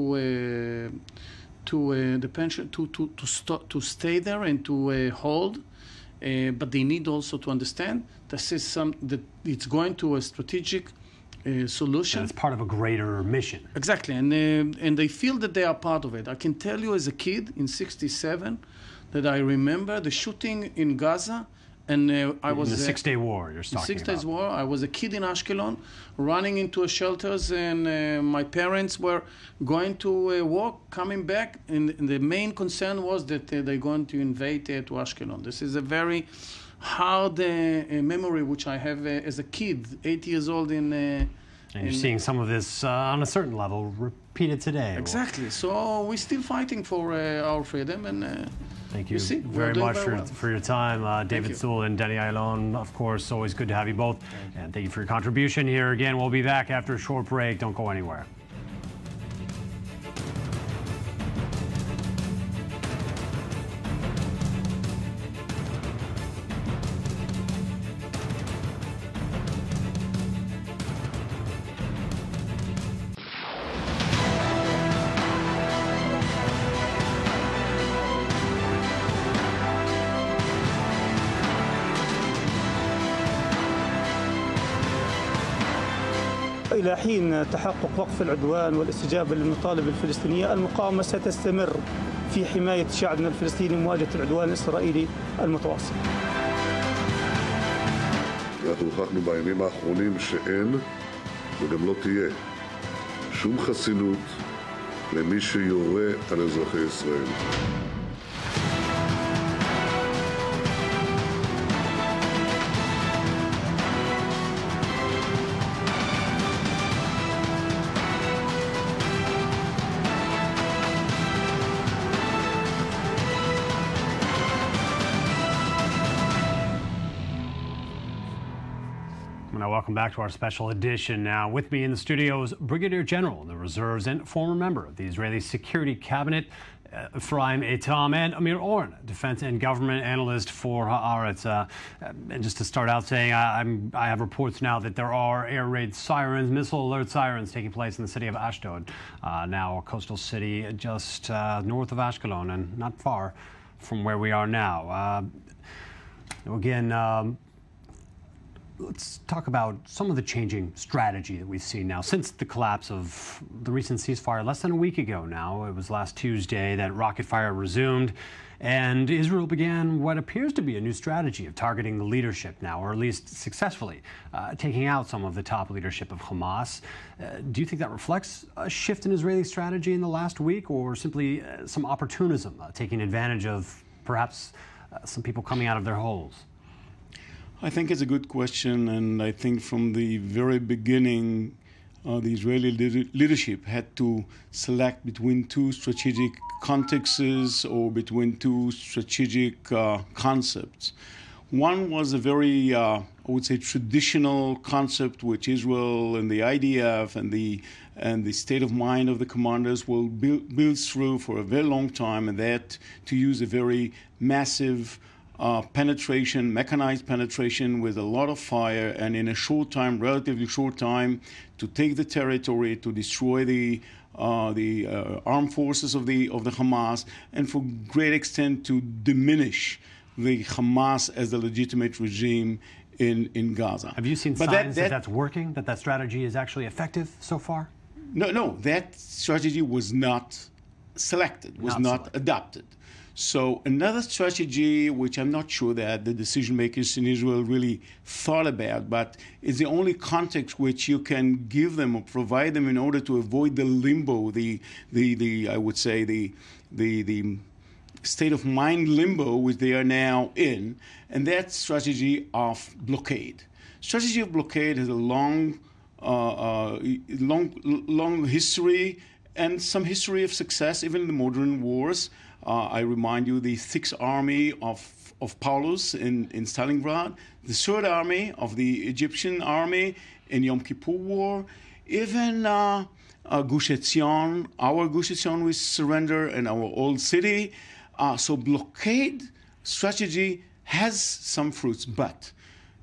stay there and to hold, but they need also to understand this is that it's going to a strategic solution. And it's part of a greater mission. Exactly, and they feel that they are part of it. I can tell you as a kid in '67 that I remember the shooting in Gaza. And I was in the 6-Day War. You're talking about. 6 Days War. I was a kid in Ashkelon, running into shelters, and my parents were going to walk, coming back, and the main concern was that they're going to invade to Ashkelon. This is a very hard memory which I have as a kid, 8 years old. And you're seeing some of this on a certain level repeated today. Exactly. So we're still fighting for our freedom, and. Thank you very much for your time, David Sewell and Denny Aylon. Of course, always good to have you both. And thank you for your contribution here. Again, we'll be back after a short break. Don't go anywhere. إلى حين تحقق وقف العدوان والاستجابة للمطالب الفلسطينية، المقاومة ستستمر في حماية شعبنا الفلسطيني مواجهة العدوان الإسرائيلي المتواصل. אנחנו הוכחנו בימים האחרונים שאין וגם לא תהיה שום חסינות למי שיורה על אזרחי ישראל. Welcome back to our special edition. Now, with me in the studio is Brigadier General in the Reserves and former member of the Israeli Security Cabinet, Ephraim Eitam, and Amir Oren, defense and government analyst for Haaretz. And just to start out saying, I have reports now that there are air raid sirens, missile alert sirens taking place in the city of Ashdod, now a coastal city just north of Ashkelon and not far from where we are now. Again, let's talk about some of the changing strategy that we've seen now since the collapse of the recent ceasefire less than a week ago now. It was last Tuesday that rocket fire resumed, and Israel began what appears to be a new strategy of targeting the leadership now, or at least successfully taking out some of the top leadership of Hamas. Do you think that reflects a shift in Israeli strategy in the last week, or simply some opportunism, taking advantage of perhaps some people coming out of their holes? I think it's a good question, and I think from the very beginning, the Israeli leadership had to select between two strategic contexts or between two strategic concepts. One was a very, I would say, traditional concept which Israel and the IDF and the state of mind of the commanders will build through for a very long time, and that to use a very massive penetration, mechanized penetration with a lot of fire, and in a short time, relatively short time, to take the territory, to destroy the armed forces of the Hamas, and for great extent to diminish the Hamas as the legitimate regime in Gaza. Have you seen signs that that's working, that strategy is actually effective so far? No, that strategy was not selected, was not adopted. So another strategy, which I'm not sure that the decision makers in Israel really thought about, but is the only context which you can give them or provide them in order to avoid the limbo, the I would say the state of mind limbo which they are now in, and that strategy of blockade. Strategy of blockade has a long history and some history of success, even in the modern wars. I remind you the 6th Army of Paulus in Stalingrad, the 3rd Army of the Egyptian Army in Yom Kippur War, even Gush Etzion, our Gush Etzion we surrender, and our old city. So blockade strategy has some fruits, but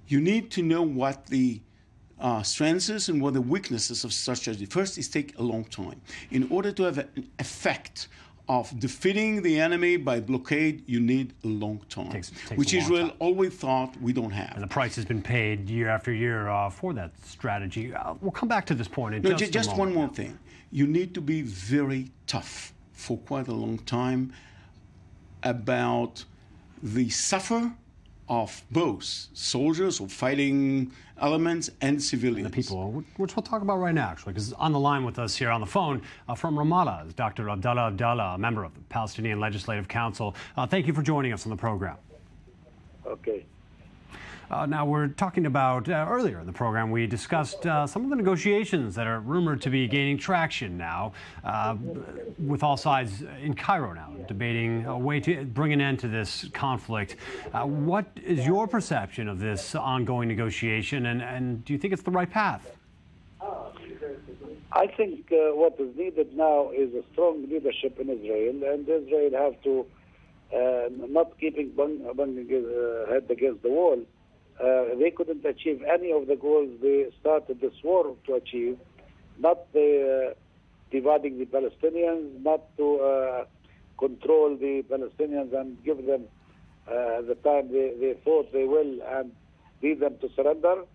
you need to know what the strengths and what the weaknesses of such strategy. First, it takes a long time. In order to have an effect of defeating the enemy by blockade, you need a long time, which Israel always thought we don't have. And the price has been paid year after year for that strategy. We'll come back to this point in just one more thing. You need to be very tough for quite a long time about the suffer of both soldiers or fighting elements and civilians. And the people, which we'll talk about right now, actually, because on the line with us here on the phone from Ramallah is Dr. Abdallah Abdallah, a member of the Palestinian Legislative Council. Thank you for joining us on the program. Okay. Now, we're talking about, earlier in the program, we discussed some of the negotiations that are rumored to be gaining traction now, with all sides in Cairo now, debating a way to bring an end to this conflict. What is your perception of this ongoing negotiation, and do you think it's the right path? I think what is needed now is a strong leadership in Israel, and Israel have to not keeping banging head against the wall. They couldn't achieve any of the goals they started this war to achieve, not dividing the Palestinians, not to control the Palestinians and give them the time they thought they will and lead them to surrender.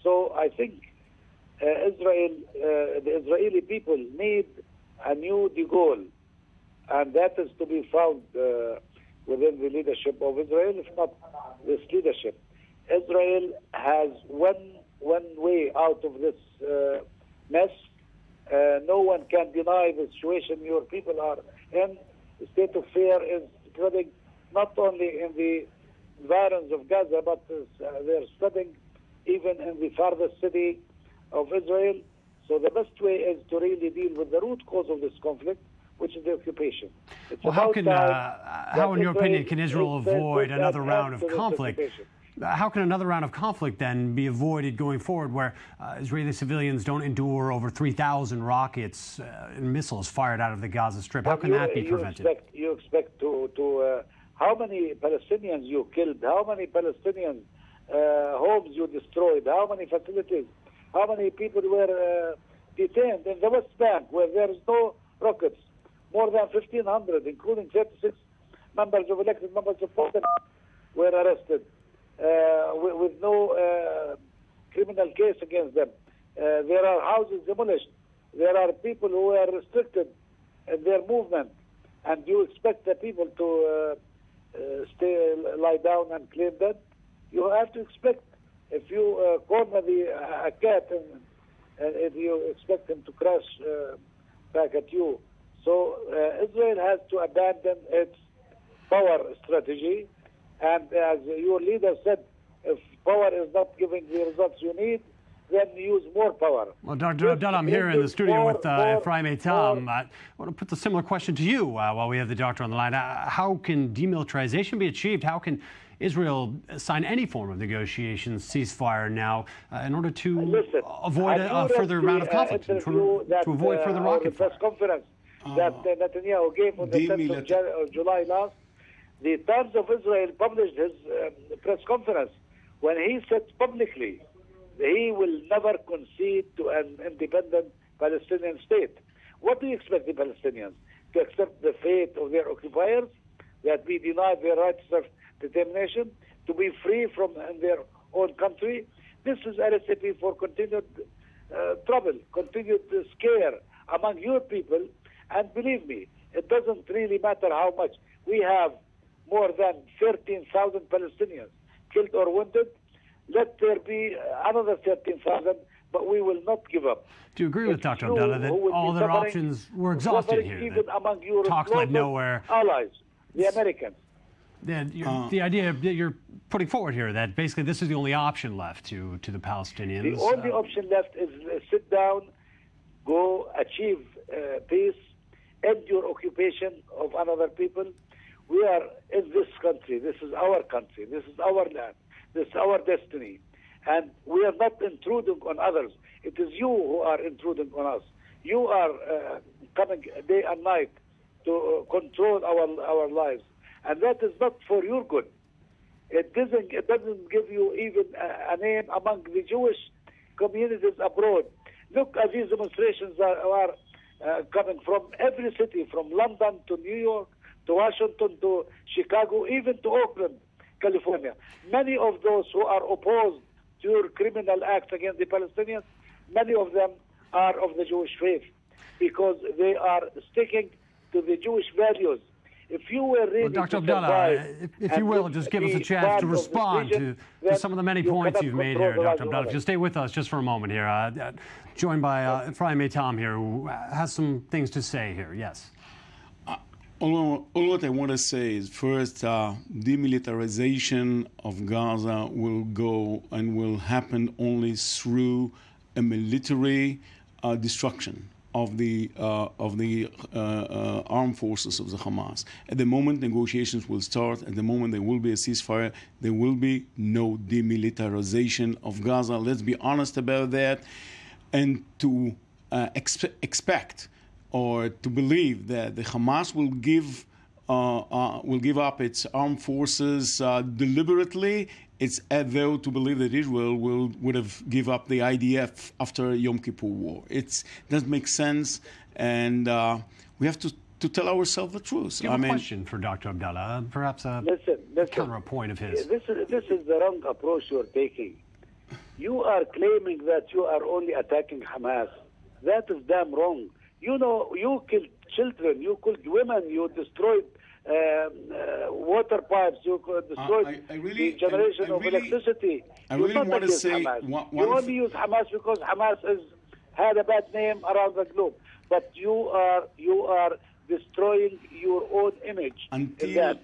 So I think the Israeli people need a new de Gaulle, and that is to be found within the leadership of Israel, if not this leadership. Israel has one way out of this mess. No one can deny the situation your people are in. The state of fear is spreading not only in the environs of Gaza, but they're spreading even in the farthest city of Israel. So the best way is to really deal with the root cause of this conflict, which is the occupation. Well, how, in your opinion, can Israel avoid another round of conflict? How can another round of conflict then be avoided going forward, where Israeli civilians don't endure over 3,000 rockets and missiles fired out of the Gaza Strip? How can that be prevented? You expect to how many Palestinians you killed? How many Palestinian homes you destroyed? How many facilities? How many people were detained in the West Bank, where there is no rockets? More than 1,500, including 36 elected members of parliament, were arrested. With no criminal case against them. There are houses demolished. There are people who are restricted in their movement. And you expect the people to lie down and claim that? You have to expect, if you corner a cat and if you expect him to crash back at you. So Israel has to abandon its power strategy. And as your leader said, if power is not giving the results you need, then use more power. Well, Dr. Abdallah, I'm here in the studio with Ephraim Eitam. I want to put the similar question to you while we have the doctor on the line. How can demilitarization be achieved? How can Israel sign any form of negotiations, ceasefire now, in order to avoid a further round of conflict, to avoid further rocket fire? The press conference that Netanyahu gave on the 10th of July last, the Times of Israel published his press conference when he said publicly he will never concede to an independent Palestinian state. What do you expect the Palestinians? To accept the fate of their occupiers, that we deny their right to self-determination, to be free from their own country? This is a recipe for continued trouble, continued scare among your people. And believe me, it doesn't really matter how much. We have more than 13,000 Palestinians killed or wounded. Let there be another 13,000, but we will not give up. Do you agree with Dr. Abdallah that all their options were exhausted here? Even among your talks led nowhere. Allies, the Americans. The idea that you're putting forward here, that basically this is the only option left to the Palestinians. The only option left is sit down, go achieve peace, end your occupation of another people. We are in this country. This is our country. This is our land. This is our destiny. And we are not intruding on others. It is you who are intruding on us. You are coming day and night to control our lives. And that is not for your good. It doesn't give you even a name among the Jewish communities abroad. Look at these demonstrations that are coming from every city, from London to New York, to Washington, to Chicago, even to Oakland, California. Many of those who are opposed to your criminal acts against the Palestinians, many of them are of the Jewish faith because they are sticking to the Jewish values. If you were really Dr. Abdallah, if you will, just give us a chance to respond to some of the many points you've made here, Dr. Abdallah. If you stay with us just for a moment here, joined by Ephraim Eitam here, who has some things to say here. Yes. All what I want to say is, first, demilitarization of Gaza will go and will happen only through a military destruction of the armed forces of the Hamas. At the moment negotiations will start, at the moment there will be a ceasefire, there will be no demilitarization of Gaza. Let's be honest about that. And to expect or to believe that the Hamas will give up its armed forces deliberately, it's as though to believe that Israel would have give up the IDF after Yom Kippur War. It doesn't make sense, and we have to tell ourselves the truth. You have a question for Dr. Abdallah, perhaps listen. counter a point of his. This is the wrong approach you're taking. You are claiming that you are only attacking Hamas. That is damn wrong. You know, you killed children, you killed women, you destroyed water pipes, you destroyed the generation of electricity. I really want to say you only use Hamas because Hamas had a bad name around the globe. But you are destroying your own image. Until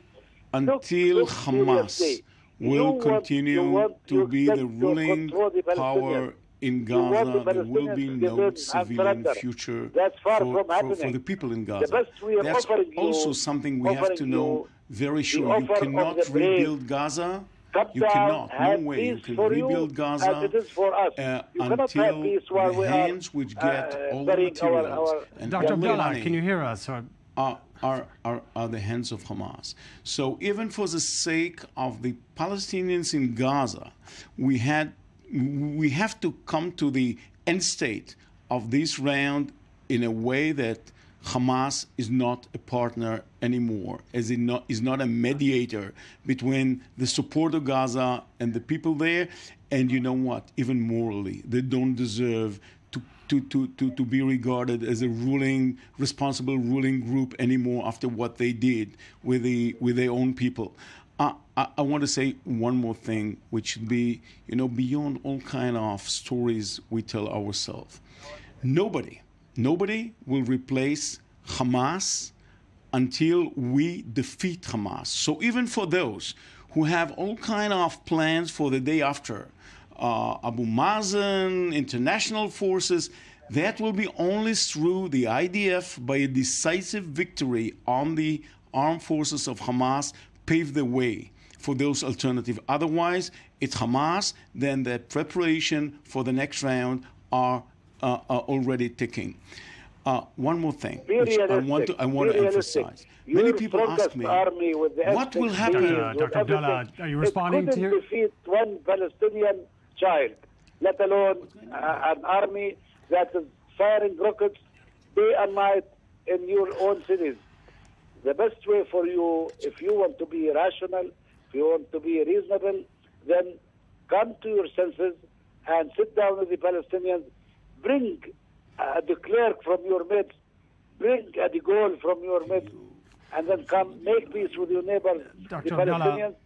Hamas will continue to be the ruling power in Gaza, there will be no civilian future for the people in Gaza. That's also something we have to know very sure. You cannot rebuild Gaza. You cannot. No way. You can rebuild Gaza until the hands which get all the materials and Dr. all the Abdallah, money can you hear us? are the hands of Hamas. So even for the sake of the Palestinians in Gaza, we have to come to the end state of this round in a way that Hamas is not a partner anymore, as it is not a mediator between the support of Gaza and the people there. And you know what? Even morally, they don't deserve to be regarded as a responsible ruling group anymore after what they did with their own people. I want to say one more thing, which should be, beyond all kind of stories we tell ourselves. Nobody will replace Hamas until we defeat Hamas. So even for those who have all kind of plans for the day after, Abu Mazen, international forces, that will be only through the IDF by a decisive victory on the armed forces of Hamas pave the way for those alternatives. Otherwise, it's Hamas, then the preparation for the next round are already ticking. One more thing, which I want to emphasize. Many people ask me, what will happen? Dr. Abdallah, are you responding to your... defeat one Palestinian child, let alone an army that is firing rockets day and night in your own cities. The best way for you, if you want to be rational, if you want to be reasonable, then come to your senses and sit down with the Palestinians. Bring the clerk from your midst, bring a de Gaulle from your midst, and then come make peace with your neighbors, the Palestinians.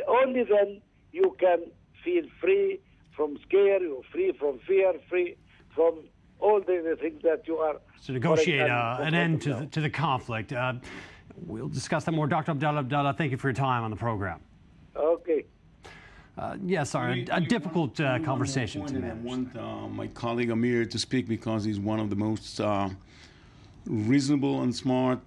Only then you can feel free from scare, you're free from fear, free from all the things that you are... To negotiate an end to the conflict. We'll discuss that more. Dr. Abdallah, thank you for your time on the program. Okay. Yes, sorry, a difficult conversation to manage. I want my colleague Amir to speak because he's one of the most reasonable and smart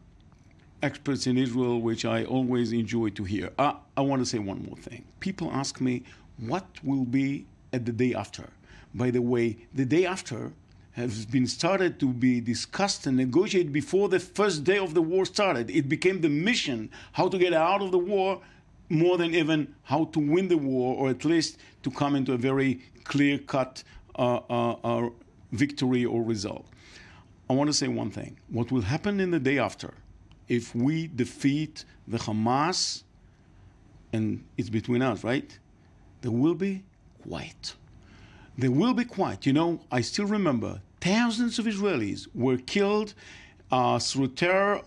experts in Israel, which I always enjoy to hear. I want to say one more thing. People ask me, what will be at the day after? By the way, the day after has been started to be discussed and negotiated before the first day of the war started. It became the mission, how to get out of the war, more than even how to win the war, or at least to come into a very clear-cut victory or result. I want to say one thing. What will happen in the day after, if we defeat the Hamas, and it's between us, right? There will be quiet. There will be quiet. You know, I still remember thousands of Israelis were killed through terror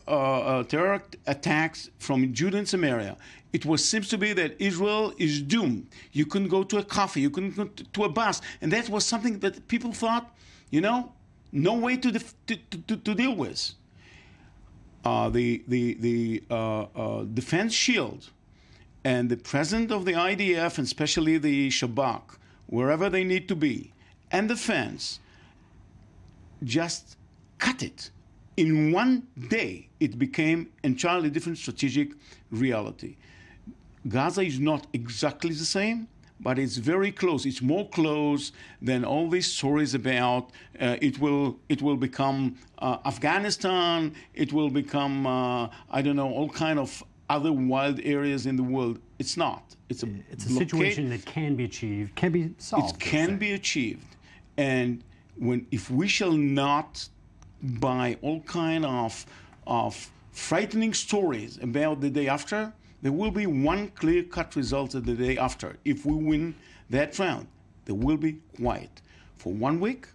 attacks from Judah and Samaria. It seems to be that Israel is doomed. You couldn't go to a coffee, you couldn't go to a bus, and that was something that people thought, you know, no way to deal with. The defense shield and the president of the IDF, and especially the Shabak, wherever they need to be, and the fence, just cut it. In one day, it became entirely different strategic reality. Gaza is not exactly the same, but it's very close. It's more close than all these stories about it will become Afghanistan, it will become, I don't know, all kind of other wild areas in the world. It's not. It's a situation that can be achieved, can be solved. It can be achieved. And if we shall not buy all kind of frightening stories about the day after, there will be one clear-cut result at the day after. If we win that round, there will be quiet for 1 week,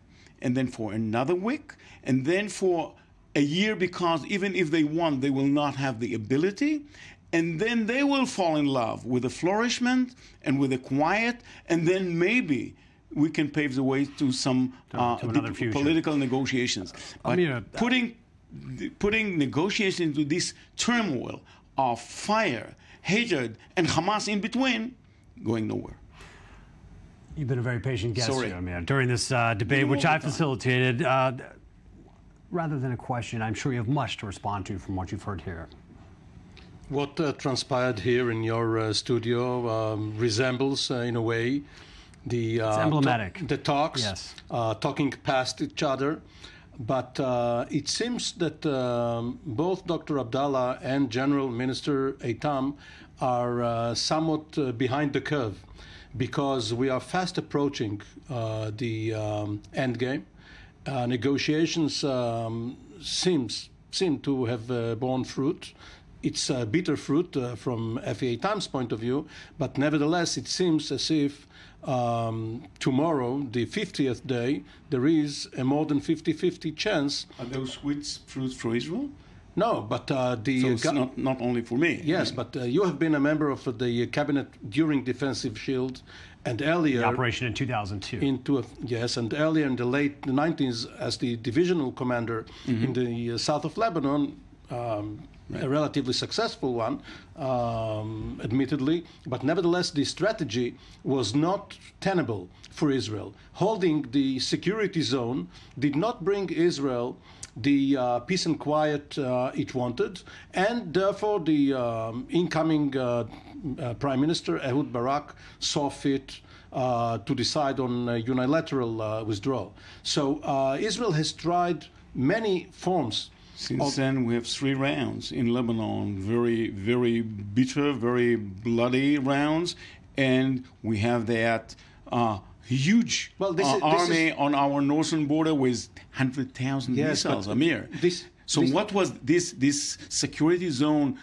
and then for another week, and then for a year, because even if they won, they will not have the ability, and then they will fall in love with the flourishment and with the quiet, and then maybe we can pave the way to some political negotiations. But putting negotiations into this turmoil of fire, hatred, and Hamas in between, going nowhere. You've been a very patient guest here, Amir, during this debate, which I facilitated. Rather than a question, I'm sure you have much to respond to from what you've heard here. What transpired here in your studio resembles, in a way, the it's emblematic. The talks, yes. Talking past each other. But it seems that both Dr. Abdallah and General Minister Eitam are somewhat behind the curve, because we are fast approaching the end game. Negotiations seem to have borne fruit. It's bitter fruit from F.A. Eitam's point of view, but nevertheless, it seems as if tomorrow, the 50th day, there is a more than 50-50 chance. Are those sweet fruits for Israel? No, but so it's not only for me. Yes, but you have been a member of the cabinet during Defensive Shield, and earlier... The operation in 2002. Yes, and earlier in the late 90s as the divisional commander in the south of Lebanon, a relatively successful one, admittedly, but nevertheless the strategy was not tenable for Israel. Holding the security zone did not bring Israel the peace and quiet it wanted, and therefore the incoming Prime Minister Ehud Barak saw fit to decide on unilateral withdrawal. So Israel has tried many forms. Since then, we have 3 rounds in Lebanon, very, very bitter, very bloody rounds, and we have that huge army on our northern border with 100,000 missiles, Amir. What was this security zone?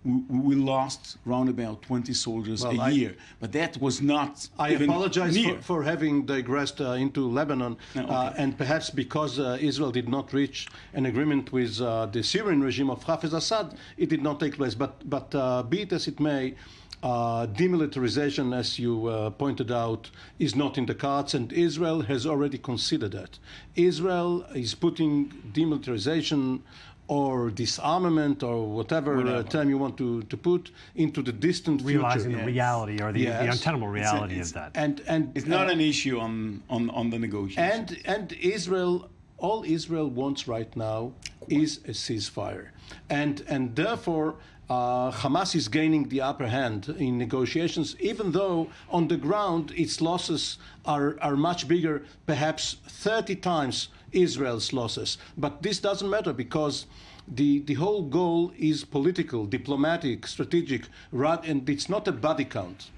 We lost round about 20 soldiers a year, but that was not. I apologize for having digressed into Lebanon, and perhaps because Israel did not reach an agreement with the Syrian regime of Hafez Assad, it did not take place. But be it as it may, demilitarization, as you pointed out, is not in the cards, and Israel has already considered that. Israel is putting demilitarization or disarmament, or whatever term you want to put, into the distant future. Realizing the reality, or the untenable reality of that. And it's not an issue on the negotiations. And Israel all Israel wants right now is a ceasefire. And therefore, Hamas is gaining the upper hand in negotiations, even though on the ground its losses are much bigger, perhaps 30 times Israel's losses. But this doesn't matter because the whole goal is political, diplomatic, strategic, and it's not a body count.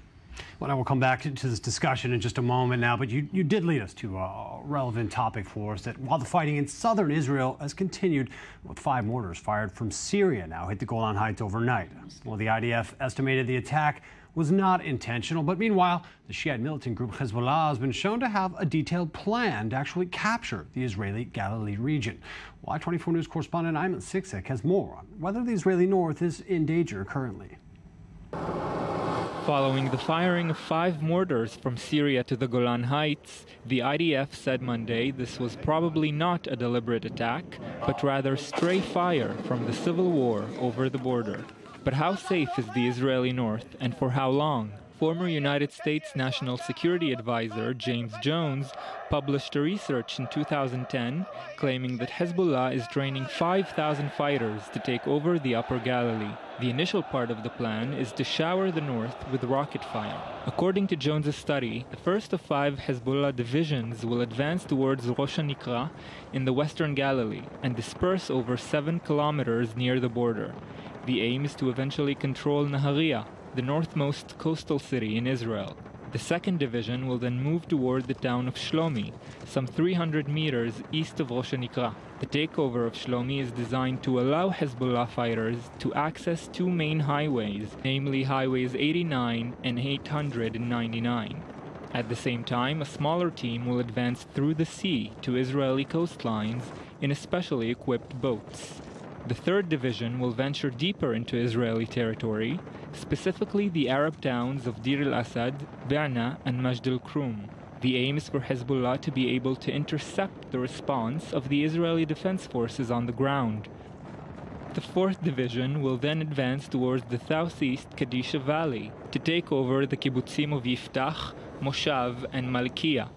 Well, I will come back to this discussion in just a moment now, but you did lead us to a relevant topic for us, that while the fighting in southern Israel has continued, with 5 mortars fired from Syria now hit the Golan Heights overnight. Well, the IDF estimated the attack was not intentional, but meanwhile, the Shiite militant group Hezbollah has been shown to have a detailed plan to actually capture the Israeli Galilee region. Well, I-24 News correspondent Ayman Siksek has more on whether the Israeli north is in danger currently. Following the firing of 5 mortars from Syria to the Golan Heights, the IDF said Monday this was probably not a deliberate attack, but rather stray fire from the civil war over the border. But how safe is the Israeli north, and for how long? Former United States National Security Advisor James Jones published a research in 2010 claiming that Hezbollah is training 5,000 fighters to take over the Upper Galilee. The initial part of the plan is to shower the north with rocket fire. According to Jones's study, the first of 5 Hezbollah divisions will advance towards Rosh HaNikra in the western Galilee and disperse over 7 kilometers near the border. The aim is to eventually control Nahariya, the northmost coastal city in Israel. The second division will then move toward the town of Shlomi, some 300 meters east of Rosh HaNikra. The takeover of Shlomi is designed to allow Hezbollah fighters to access 2 main highways, namely Highways 89 and 899. At the same time, a smaller team will advance through the sea to Israeli coastlines in especially equipped boats. The third division will venture deeper into Israeli territory, specifically the Arab towns of Deir al-Assad, Be'na, and Majd al-Krum. The aim is for Hezbollah to be able to intercept the response of the Israeli defense forces on the ground. The 4th Division will then advance towards the southeast Kadisha Valley to take over the kibbutzim of Yiftach, Moshav, and Malkiya.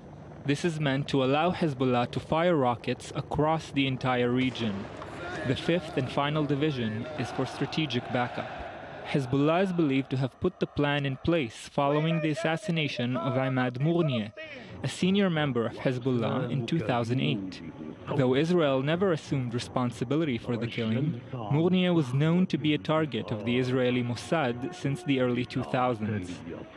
This is meant to allow Hezbollah to fire rockets across the entire region. The 5th and final division is for strategic backup. Hezbollah is believed to have put the plan in place following the assassination of Ahmad Mournier, a senior member of Hezbollah, in 2008. Though Israel never assumed responsibility for the killing, Mournier was known to be a target of the Israeli Mossad since the early 2000s.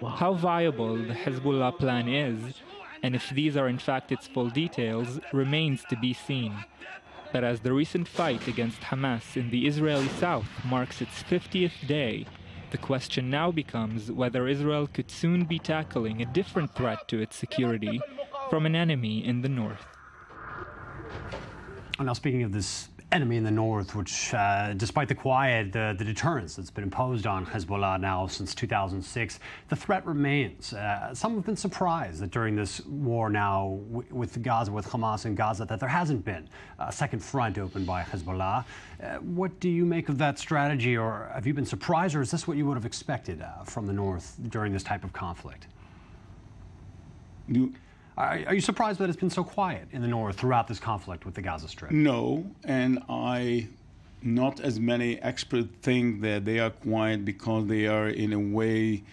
How viable the Hezbollah plan is, and if these are in fact its full details, remains to be seen. But as the recent fight against Hamas in the Israeli south marks its 50th day, the question now becomes whether Israel could soon be tackling a different threat to its security from an enemy in the north. Now, speaking of this enemy in the north, which, despite the quiet, the deterrence that's been imposed on Hezbollah now since 2006, the threat remains. Some have been surprised that during this war now with Gaza, with Hamas in Gaza, that there hasn't been a second front opened by Hezbollah. What do you make of that strategy, or have you been surprised, or is this what you would have expected from the north during this type of conflict? Are you surprised that it's been so quiet in the north throughout this conflict with the Gaza Strip? No, and not as many experts think that they are quiet because they are in a way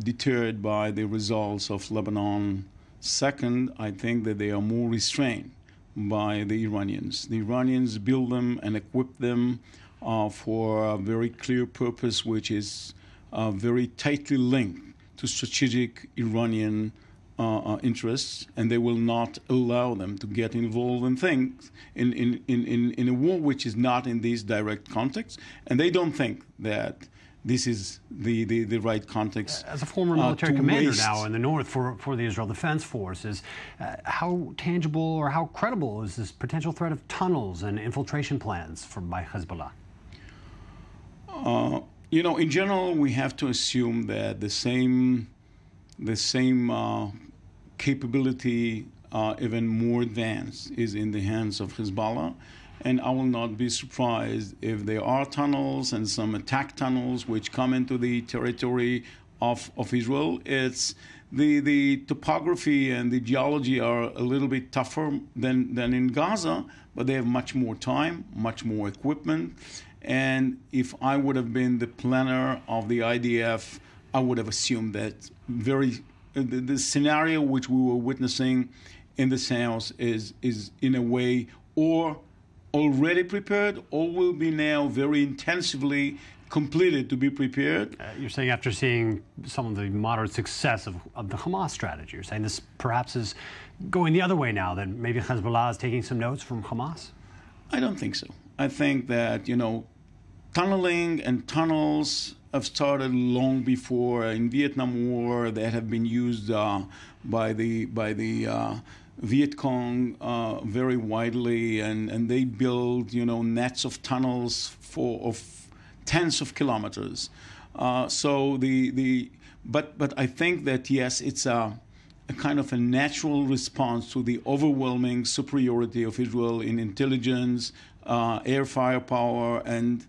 deterred by the results of Lebanon. Second, I think that they are more restrained by the Iranians. The Iranians build them and equip them for a very clear purpose, which is very tightly linked to strategic Iranian interests, and they will not allow them to get involved in things in a war which is not in these direct contexts, and they don't think that this is the right context. As a former military commander now in the north for the Israel Defense Forces, how tangible or how credible is this potential threat of tunnels and infiltration plans by Hezbollah? In general, we have to assume that the same capability, even more advanced, is in the hands of Hezbollah. And I will not be surprised if there are tunnels and some attack tunnels which come into the territory of Israel. It's the topography and the geology are a little bit tougher than in Gaza, but they have much more time, much more equipment. And if I would have been the planner of the IDF, I would have assumed that the scenario which we were witnessing in the south is in a way or already prepared or will be now very intensively completed to be prepared. You're saying after seeing some of the moderate success of the Hamas strategy, you're saying this perhaps is going the other way now, that maybe Hezbollah is taking some notes from Hamas? I don't think so. I think that, tunneling and tunnels have started long before in Vietnam War that have been used by the Viet Cong very widely, and they build nets of tunnels of tens of kilometers. But I think that yes, it's a kind of a natural response to the overwhelming superiority of Israel in intelligence, air firepower, and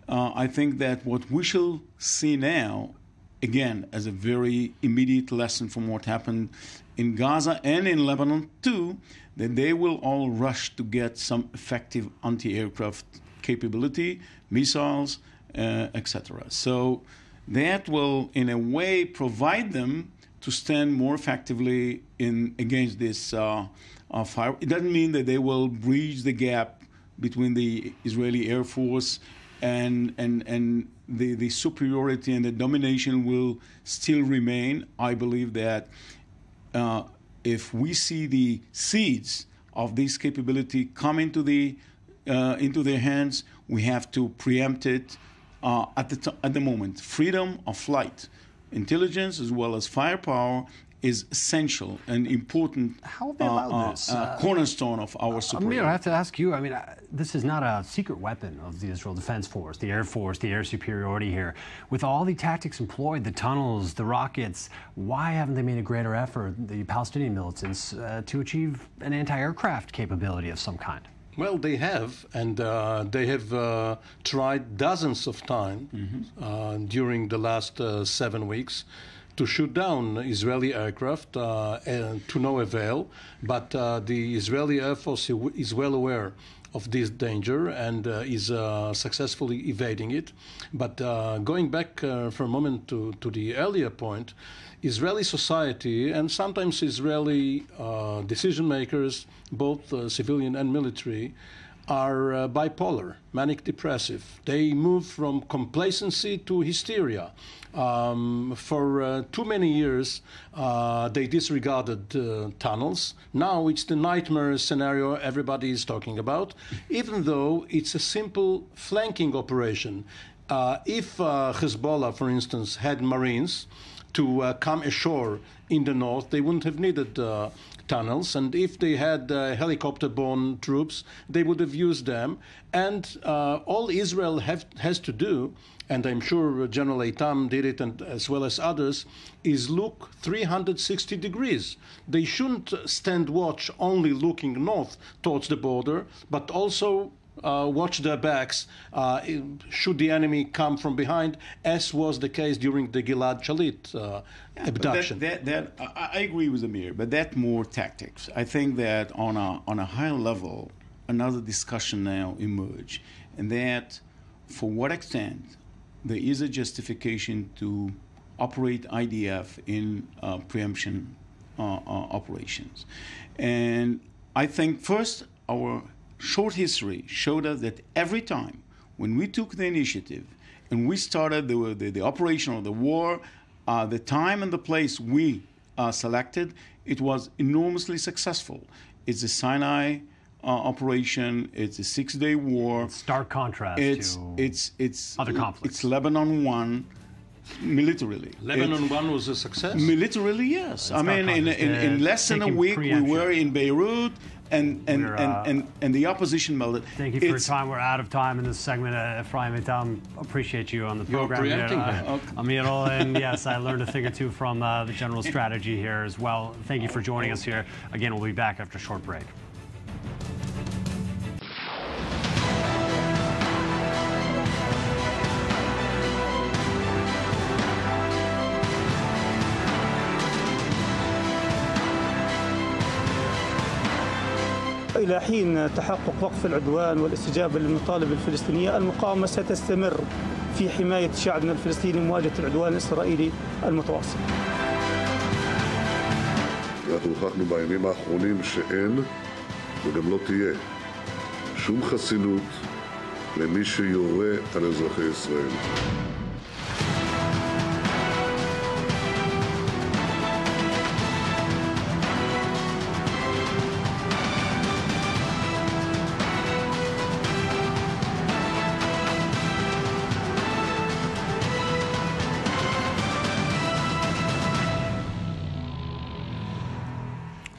I think that what we shall see now, again, as a very immediate lesson from what happened in Gaza and in Lebanon too, that they will all rush to get some effective anti-aircraft capability, missiles, etc. So that will, in a way, provide them to stand more effectively against this fire. It doesn't mean that they will bridge the gap between the Israeli Air Force and the superiority and the domination will still remain. I believe that if we see the seeds of this capability come into their hands, we have to preempt it at the moment. Freedom of flight, intelligence as well as firepower is essential and important. How have they allowed this? Cornerstone of our superiority. Amir, I have to ask you, this is not a secret weapon of the Israel Defense Force, the Air Force, the air superiority here. With all the tactics employed, the tunnels, the rockets, why haven't they made a greater effort, the Palestinian militants, to achieve an anti-aircraft capability of some kind? Well, they have, and they have tried dozens of times during the last 7 weeks to shoot down Israeli aircraft to no avail. But the Israeli Air Force is well aware of this danger and is successfully evading it. But going back for a moment to the earlier point, Israeli society and sometimes Israeli decision makers, both civilian and military, are bipolar, manic depressive. They move from complacency to hysteria. For too many years, they disregarded tunnels. Now it's the nightmare scenario everybody is talking about, even though it's a simple flanking operation. If Hezbollah, for instance, had Marines to come ashore in the north, they wouldn't have needed tunnels, and if they had helicopter-borne troops, they would have used them. And all Israel has to do, and I'm sure General Eitam did it, and as well as others, is look 360 degrees. They shouldn't stand watch only looking north towards the border, but also watch their backs should the enemy come from behind, as was the case during the Gilad Shalit abduction. I agree with Amir, but that's more tactics. I think that on a higher level, another discussion now emerged, and that for what extent there is a justification to operate IDF in preemption operations. And I think first our short history showed us that every time when we took the initiative and we started the operation of the war, the time and the place we selected, it was enormously successful. It's the Sinai operation. It's a 6-day war. In stark contrast to other conflicts. It's Lebanon 1. Militarily, Lebanon 1 was a success. Militarily, yes. I mean, in less than a week, we were in Beirut. And the opposition melted. Thank you for your time. We're out of time in this segment. Ephraim Eitam, appreciate you on the program. You're preempting Amirul, and yes, I learned a thing or two from the general strategy here as well. Thank you for joining us here. Again, we'll be back after a short break. إلى حين تحقق وقف العدوان والاستجابة للمطالب الفلسطينية المقاومة ستستمر في حماية شعبنا الفلسطيني مواجهة العدوان الإسرائيلي المتواصل. אנחנו הוכחנו בימים האחרונים שאין וגם לא תהיה שום חסינות למי שיורה על אזרחי ישראל.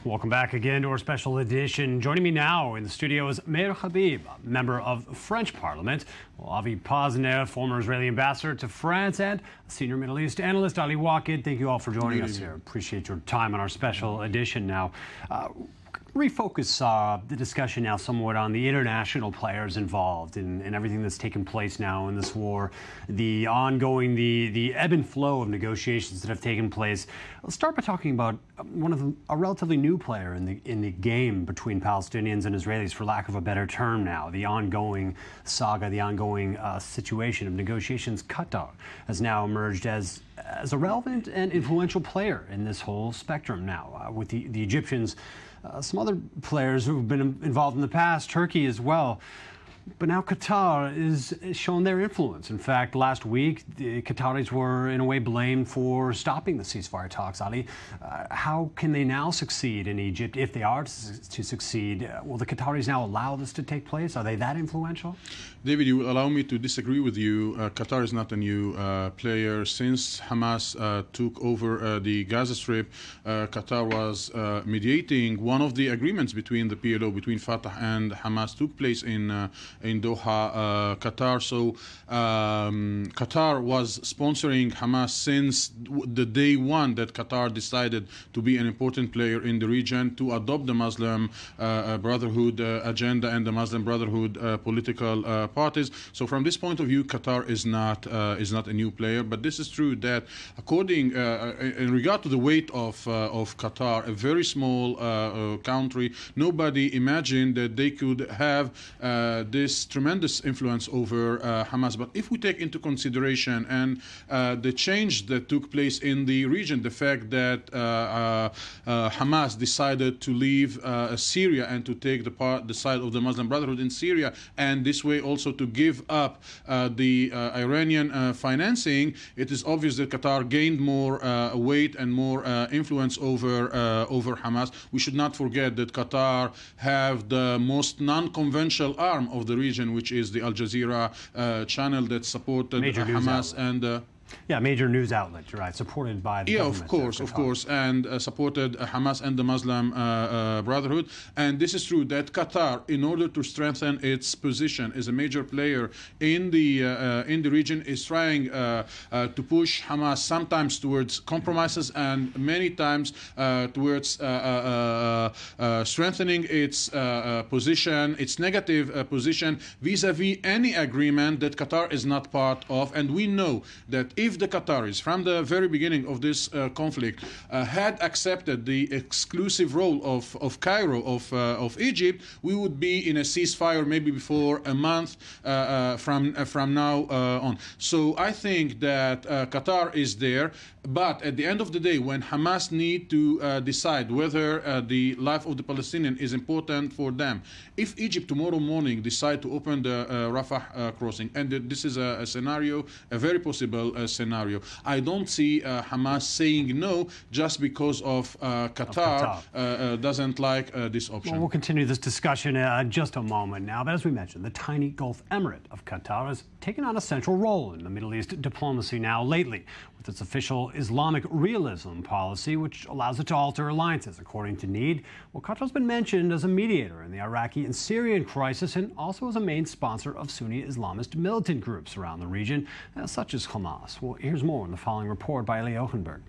Welcome back again to our special edition. Joining me now in the studio is Meir Habib, a member of the French Parliament, Avi Poznev, former Israeli ambassador to France, and senior Middle East analyst Ali Wakid. Thank you all for joining us here. Appreciate your time on our special edition now. Refocus the discussion now somewhat on the international players involved in everything that's taken place now in this war, the ongoing, the ebb and flow of negotiations that have taken place. Let's start by talking about a relatively new player in the game between Palestinians and Israelis, for lack of a better term now, the ongoing saga, the ongoing situation of negotiations. Qatar has now emerged as a relevant and influential player in this whole spectrum now, with the Egyptians, some other players who've been involved in the past, Turkey as well. But now Qatar is shown their influence. In fact, last week, the Qataris were in a way blamed for stopping the ceasefire talks. Ali, how can they now succeed in Egypt? If they are to succeed, will the Qataris now allow this to take place? Are they that influential? David, you will allow me to disagree with you. Qatar is not a new player. Since Hamas took over the Gaza Strip, Qatar was mediating. One of the agreements between the PLO, between Fatah and Hamas, took place in Doha, Qatar. So Qatar was sponsoring Hamas since the day one that Qatar decided to be an important player in the region, to adopt the Muslim Brotherhood agenda and the Muslim Brotherhood political parties. So from this point of view, Qatar is not a new player. But this is true that according in regard to the weight of Qatar, a very small country, nobody imagined that they could have this tremendous influence over Hamas. But if we take into consideration and the change that took place in the region, the fact that Hamas decided to leave Syria and to take the side of the Muslim Brotherhood in Syria, and this way also to give up the Iranian financing, it is obvious that Qatar gained more weight and more influence over Hamas. We should not forget that Qatar have the most non-conventional arm of the region, which is the Al Jazeera channel that supported Hamas and major news outlet, right, supported by the government. Of course, and supported Hamas and the Muslim Brotherhood. And this is true that Qatar, in order to strengthen its position as a major player in the region, is trying to push Hamas sometimes towards compromises and many times towards strengthening its position, its negative position vis-a-vis any agreement that Qatar is not part of. And we know that if the Qataris, from the very beginning of this conflict, had accepted the exclusive role of Cairo, of Egypt, we would be in a ceasefire maybe before a month from now on. So I think that Qatar is there. But at the end of the day, when Hamas need to decide whether the life of the Palestinian is important for them, if Egypt tomorrow morning decide to open the Rafah crossing, and this is a scenario, a very possible scenario, I don't see Hamas saying no just because of Qatar doesn't like this option. Well, we'll continue this discussion in just a moment now. But as we mentioned, the tiny Gulf Emirate of Qatar has taken on a central role in the Middle East diplomacy now lately, with its official Islamic realism policy, which allows it to alter alliances according to need. Well, Qatar's been mentioned as a mediator in the Iraqi and Syrian crisis, and also as a main sponsor of Sunni Islamist militant groups around the region, such as Hamas. Well, here's more in the following report by Eli Ochenberg.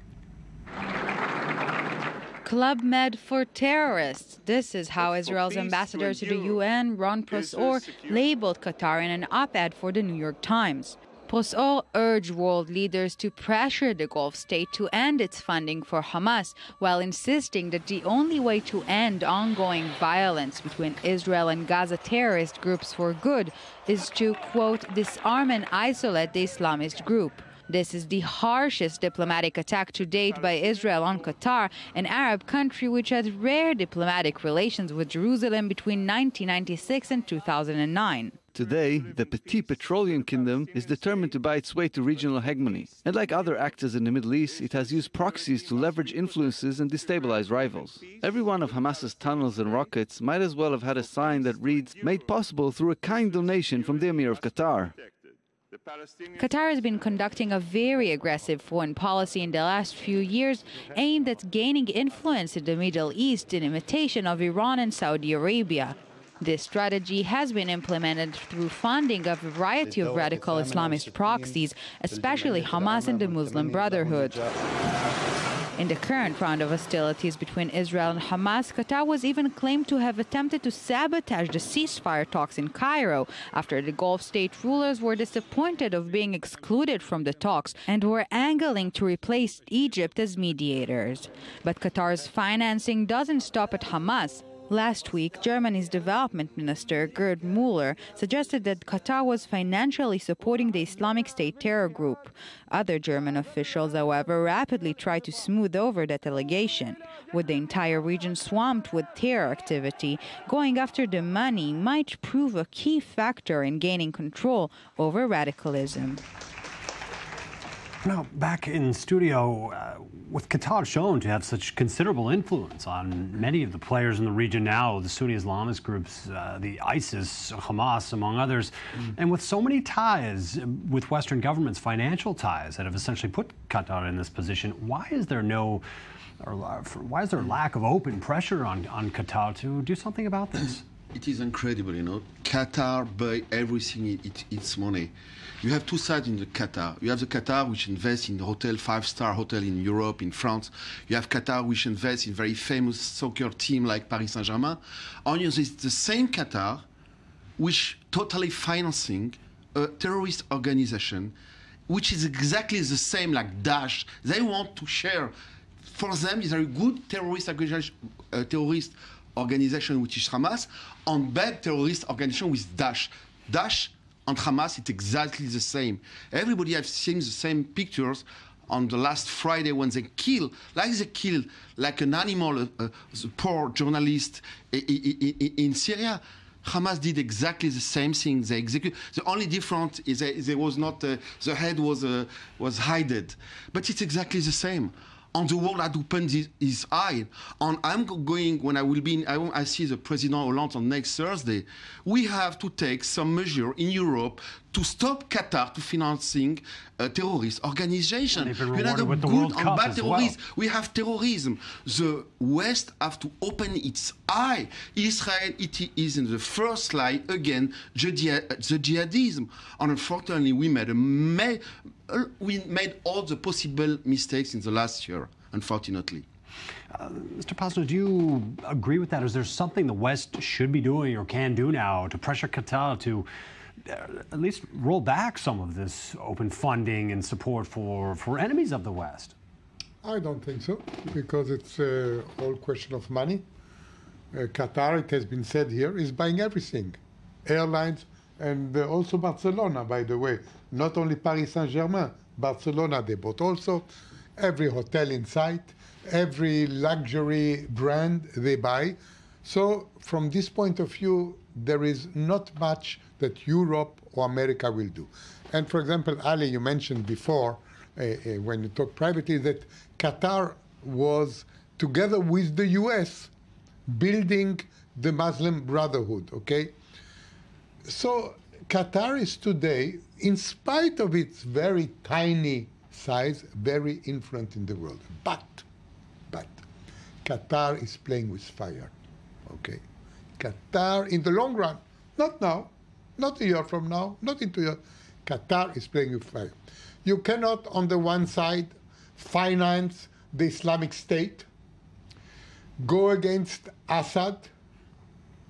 Club Med for terrorists. This is how Israel's ambassador to the UN, Ron Prosor, labeled Qatar in an op-ed for the New York Times. Prosor urged world leaders to pressure the Gulf state to end its funding for Hamas, while insisting that the only way to end ongoing violence between Israel and Gaza terrorist groups for good is to, quote, disarm and isolate the Islamist group. This is the harshest diplomatic attack to date by Israel on Qatar, an Arab country which had rare diplomatic relations with Jerusalem between 1996 and 2009. Today, the Petit Petroleum Kingdom is determined to buy its way to regional hegemony. And like other actors in the Middle East, it has used proxies to leverage influences and destabilize rivals. Every one of Hamas's tunnels and rockets might as well have had a sign that reads, "Made possible through a kind donation from the Emir of Qatar." Qatar has been conducting a very aggressive foreign policy in the last few years aimed at gaining influence in the Middle East in imitation of Iran and Saudi Arabia. This strategy has been implemented through funding of a variety of radical Islamist proxies, especially Hamas and the Muslim Brotherhood. In the current round of hostilities between Israel and Hamas, Qatar was even claimed to have attempted to sabotage the ceasefire talks in Cairo after the Gulf state rulers were disappointed of being excluded from the talks and were angling to replace Egypt as mediators. But Qatar's financing doesn't stop at Hamas. Last week, Germany's development minister, Gerd Müller, suggested that Qatar was financially supporting the Islamic State terror group. Other German officials, however, rapidly tried to smooth over that allegation. With the entire region swamped with terror activity, going after the money might prove a key factor in gaining control over radicalism. Now, back in studio, with Qatar shown to have such considerable influence on many of the players in the region now, the Sunni Islamist groups, the ISIS, Hamas, among others, and with so many ties with Western governments, financial ties that have essentially put Qatar in this position, why is there why is there lack of open pressure on Qatar to do something about this? It is incredible, you know. Qatar buy everything its money. You have two sides in the Qatar. You have the Qatar which invests in hotel, 5-star hotel in Europe, in France. You have Qatar which invests in very famous soccer team like Paris Saint-Germain. On the same Qatar which totally financing a terrorist organization which is exactly the same like Daesh. They want to share. For them, it's a good terrorist organization which is Hamas, and bad terrorist organization with Daesh. Daesh and Hamas, it's exactly the same. Everybody has seen the same pictures on the last Friday when they kill like an animal, a poor journalist in Syria. Hamas did exactly the same thing. They execute. The only difference is there was not the head was hidden, but it's exactly the same. And the world had opened his eye. And I'm going, when I will be, I see the President Hollande on next Thursday. We have to take some measure in Europe to stop Qatar to financing a terrorist organization. They've been rewarded with the World Cup as well. We have terrorism. The West have to open its eye. Israel, it is in the first line again the jihadism. And unfortunately, we made all the possible mistakes in the last year, unfortunately. Mr. Posner, do you agree with that? Is there something the West should be doing or can do now to pressure Qatar to at least roll back some of this open funding and support for enemies of the West? I don't think so, because it's a whole question of money. Qatar, it has been said here, is buying everything. Airlines, and also Barcelona, by the way. Not only Paris Saint-Germain, Barcelona they bought also. Every hotel in sight, every luxury brand they buy. So from this point of view, there is not much that Europe or America will do. And for example, Ali, you mentioned before, when you talk privately, that Qatar was, together with the US, building the Muslim Brotherhood, okay? So Qatar is today, in spite of its very tiny size, very influent in the world. But Qatar is playing with fire, okay? Qatar, in the long run, not now, not a year from now, not in 2 years, Qatar is playing with fire. You cannot, on the one side, finance the Islamic State, go against Assad,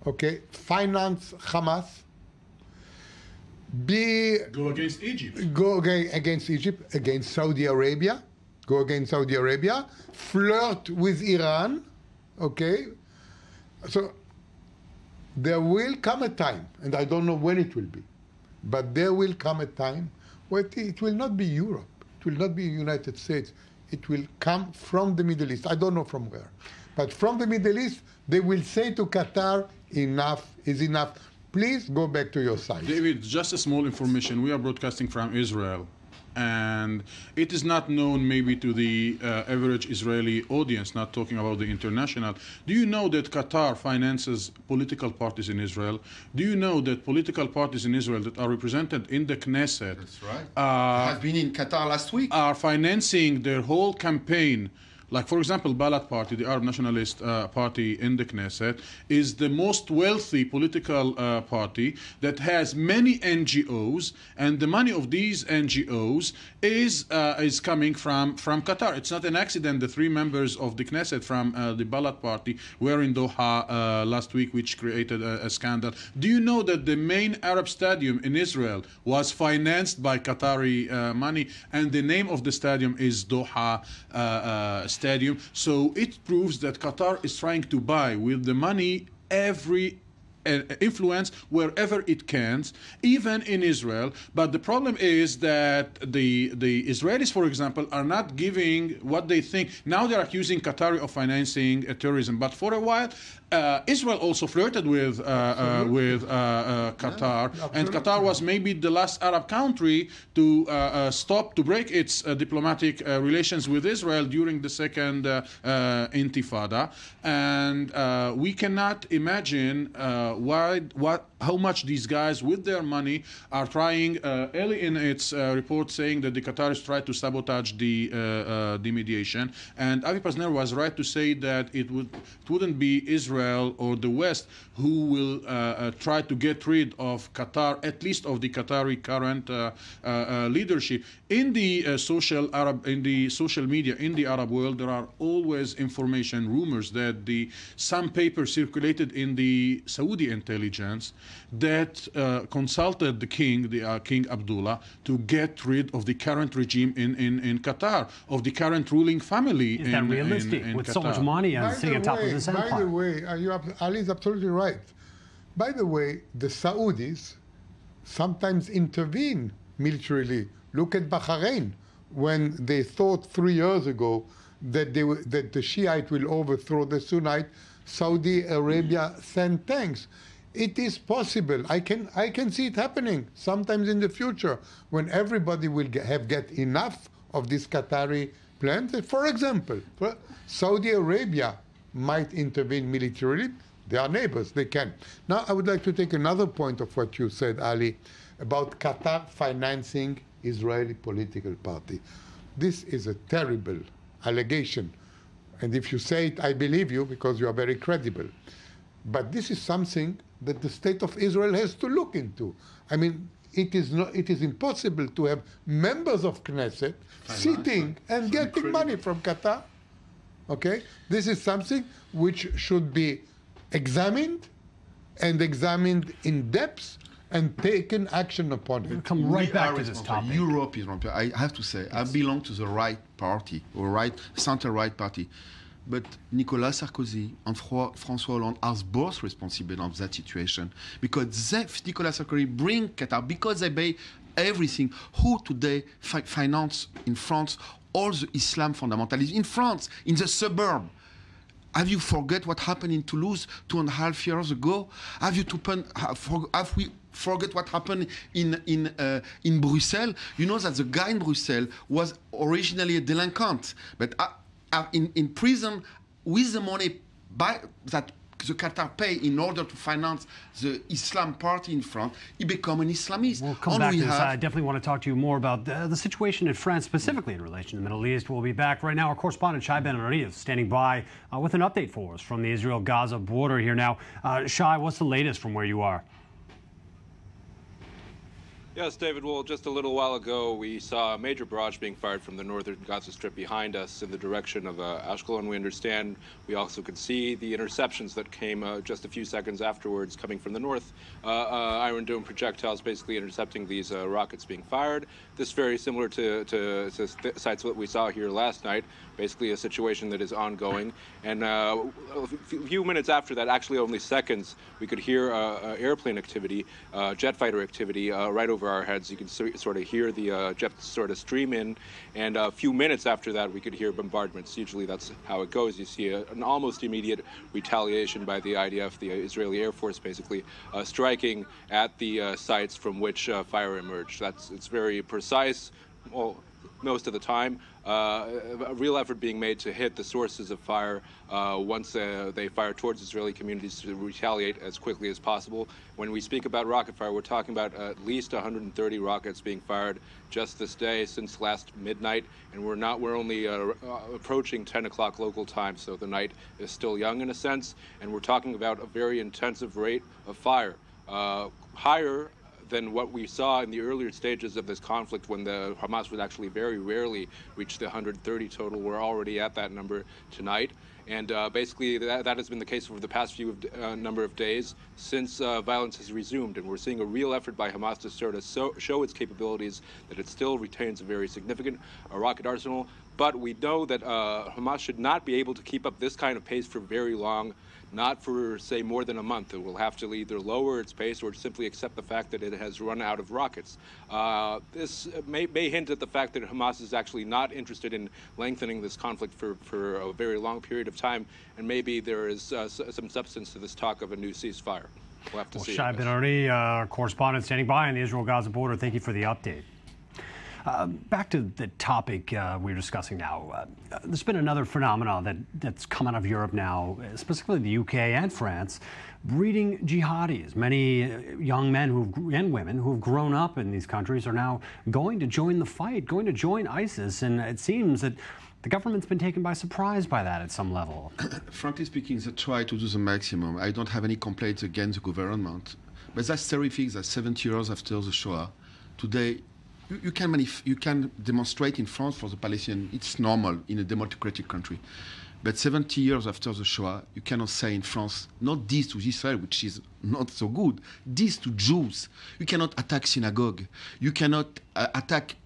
okay, finance Hamas, Go against Egypt. Go against Egypt, against Saudi Arabia. Go against Saudi Arabia. Flirt with Iran. Okay? So there will come a time, and I don't know when it will be, but there will come a time where it will not be Europe. It will not be United States. It will come from the Middle East. I don't know from where. But from the Middle East, they will say to Qatar, enough is enough. Please go back to your side. David, just a small information. We are broadcasting from Israel, and it is not known maybe to the average Israeli audience, not talking about the international. Do you know that Qatar finances political parties in Israel? Do you know that political parties in Israel that are represented in the Knesset, that's right, have been in Qatar last week, are financing their whole campaign? Like, for example, Balad Party, the Arab Nationalist Party in the Knesset, is the most wealthy political party that has many NGOs, and the money of these NGOs is coming from Qatar. It's not an accident the three members of the Knesset from the Balad Party were in Doha last week, which created a scandal. Do you know that the main Arab stadium in Israel was financed by Qatari money, and the name of the stadium is Doha Stadium? So it proves that Qatar is trying to buy with the money every influence wherever it can, even in Israel. But the problem is that the Israelis, for example, are not giving what they think. Now they're accusing Qatar of financing terrorism. But for a while, Israel also flirted with Qatar, and Qatar was maybe the last Arab country to break its diplomatic relations with Israel during the second Intifada. And we cannot imagine how much these guys with their money are trying. Early in its report saying that the Qataris tried to sabotage the mediation, and Avi Pazner was right to say that it wouldn't be Israel or the West who will try to get rid of Qatar, at least of the Qatari current leadership. In the social media in the Arab world, there are always information, rumors that some papers circulated in the Saudi intelligence that consulted the king, King Abdullah, to get rid of the current regime in Qatar, of the current ruling family. Is that realistic with Qatar? So much money and sitting on top of this empire? By the way, Ali is absolutely right. By the way, the Saudis sometimes intervene militarily. Look at Bahrain, when they thought 3 years ago that the Shiite will overthrow the Sunnite, Saudi Arabia sent tanks. It is possible. I can see it happening sometimes in the future when everybody will get enough of this Qatari plan. For example, Saudi Arabia might intervene militarily. They are neighbors. They can. Now, I would like to take another point of what you said, Ali, about Qatar financing Israeli political party. This is a terrible allegation. And if you say it, I believe you because you are very credible. But this is something that the state of Israel has to look into. I mean, it is impossible to have members of Knesset sitting and getting money from Qatar. Okay? This is something which should be examined in depth and taken action upon it. Come right back to this topic. Europe is wrong. I have to say, I belong to the right party, or center-right party. But Nicolas Sarkozy and François Hollande are both responsible of that situation. Because Nicolas Sarkozy bring Qatar, because they pay everything. Who today finance in France all the Islam fundamentalism? In France, in the suburb. Have you forget what happened in Toulouse 2.5 years ago? Have we forget what happened in Brussels? You know that the guy in Brussels was originally a delinquent, but in prison with the money that the Qatar pay in order to finance the Islam party in France, he become an Islamist. We'll come back to this. I definitely want to talk to you more about the situation in France, specifically in relation to the Middle East. We'll be back right now. Our correspondent Shai Ben-Ari is standing by with an update for us from the Israel-Gaza border here now. Shai, what's the latest from where you are? Yes, David. Well, just a little while ago, we saw a major barrage being fired from the northern Gaza Strip behind us in the direction of Ashkelon. We understand we also could see the interceptions that came just a few seconds afterwards coming from the north. Iron Dome projectiles basically intercepting these rockets being fired. This very similar to sites that we saw here last night, basically a situation that is ongoing. And a few minutes after that, actually only seconds, we could hear airplane activity, jet fighter activity right over our heads. You can sort of hear the jets sort of stream in, and a few minutes after that we could hear bombardments. Usually that's how it goes. You see an almost immediate retaliation by the IDF, the Israeli Air Force, basically striking at the sites from which fire emerged. It's very precise. Well, most of the time, a real effort being made to hit the sources of fire once they fire towards Israeli communities to retaliate as quickly as possible. When we speak about rocket fire, we're talking about at least 130 rockets being fired just this day since last midnight, and we're only approaching 10 o'clock local time, so the night is still young in a sense, and we're talking about a very intensive rate of fire, higher than what we saw in the earlier stages of this conflict when the Hamas would actually very rarely reach the 130 total. We're already at that number tonight. And basically that has been the case over the past few number of days since violence has resumed. And we're seeing a real effort by Hamas to sort of show its capabilities, that it still retains a very significant rocket arsenal. But we know that Hamas should not be able to keep up this kind of pace for very long. Not for, say, more than a month. It will have to either lower its pace or simply accept the fact that it has run out of rockets. This may hint at the fact that Hamas is actually not interested in lengthening this conflict for a very long period of time, and maybe there is some substance to this talk of a new ceasefire. We'll have to see. Shai Ben-Arni, our correspondent standing by on the Israel-Gaza border, thank you for the update. Back to the topic we're discussing now. There's been another phenomenon that's come out of Europe now, specifically the UK and France, breeding jihadis. Many young men and women who have grown up in these countries are now going to join the fight, going to join ISIS, and it seems that the government's been taken by surprise by that at some level. Frankly speaking, they try to do the maximum. I don't have any complaints against the government, but that's terrific that 70 years after the Shoah, today, you can demonstrate in France for the Palestinians. It's normal in a democratic country. But 70 years after the Shoah, you cannot say in France, not this to Israel, which is not so good, this to Jews. You cannot attack synagogue. You cannot attack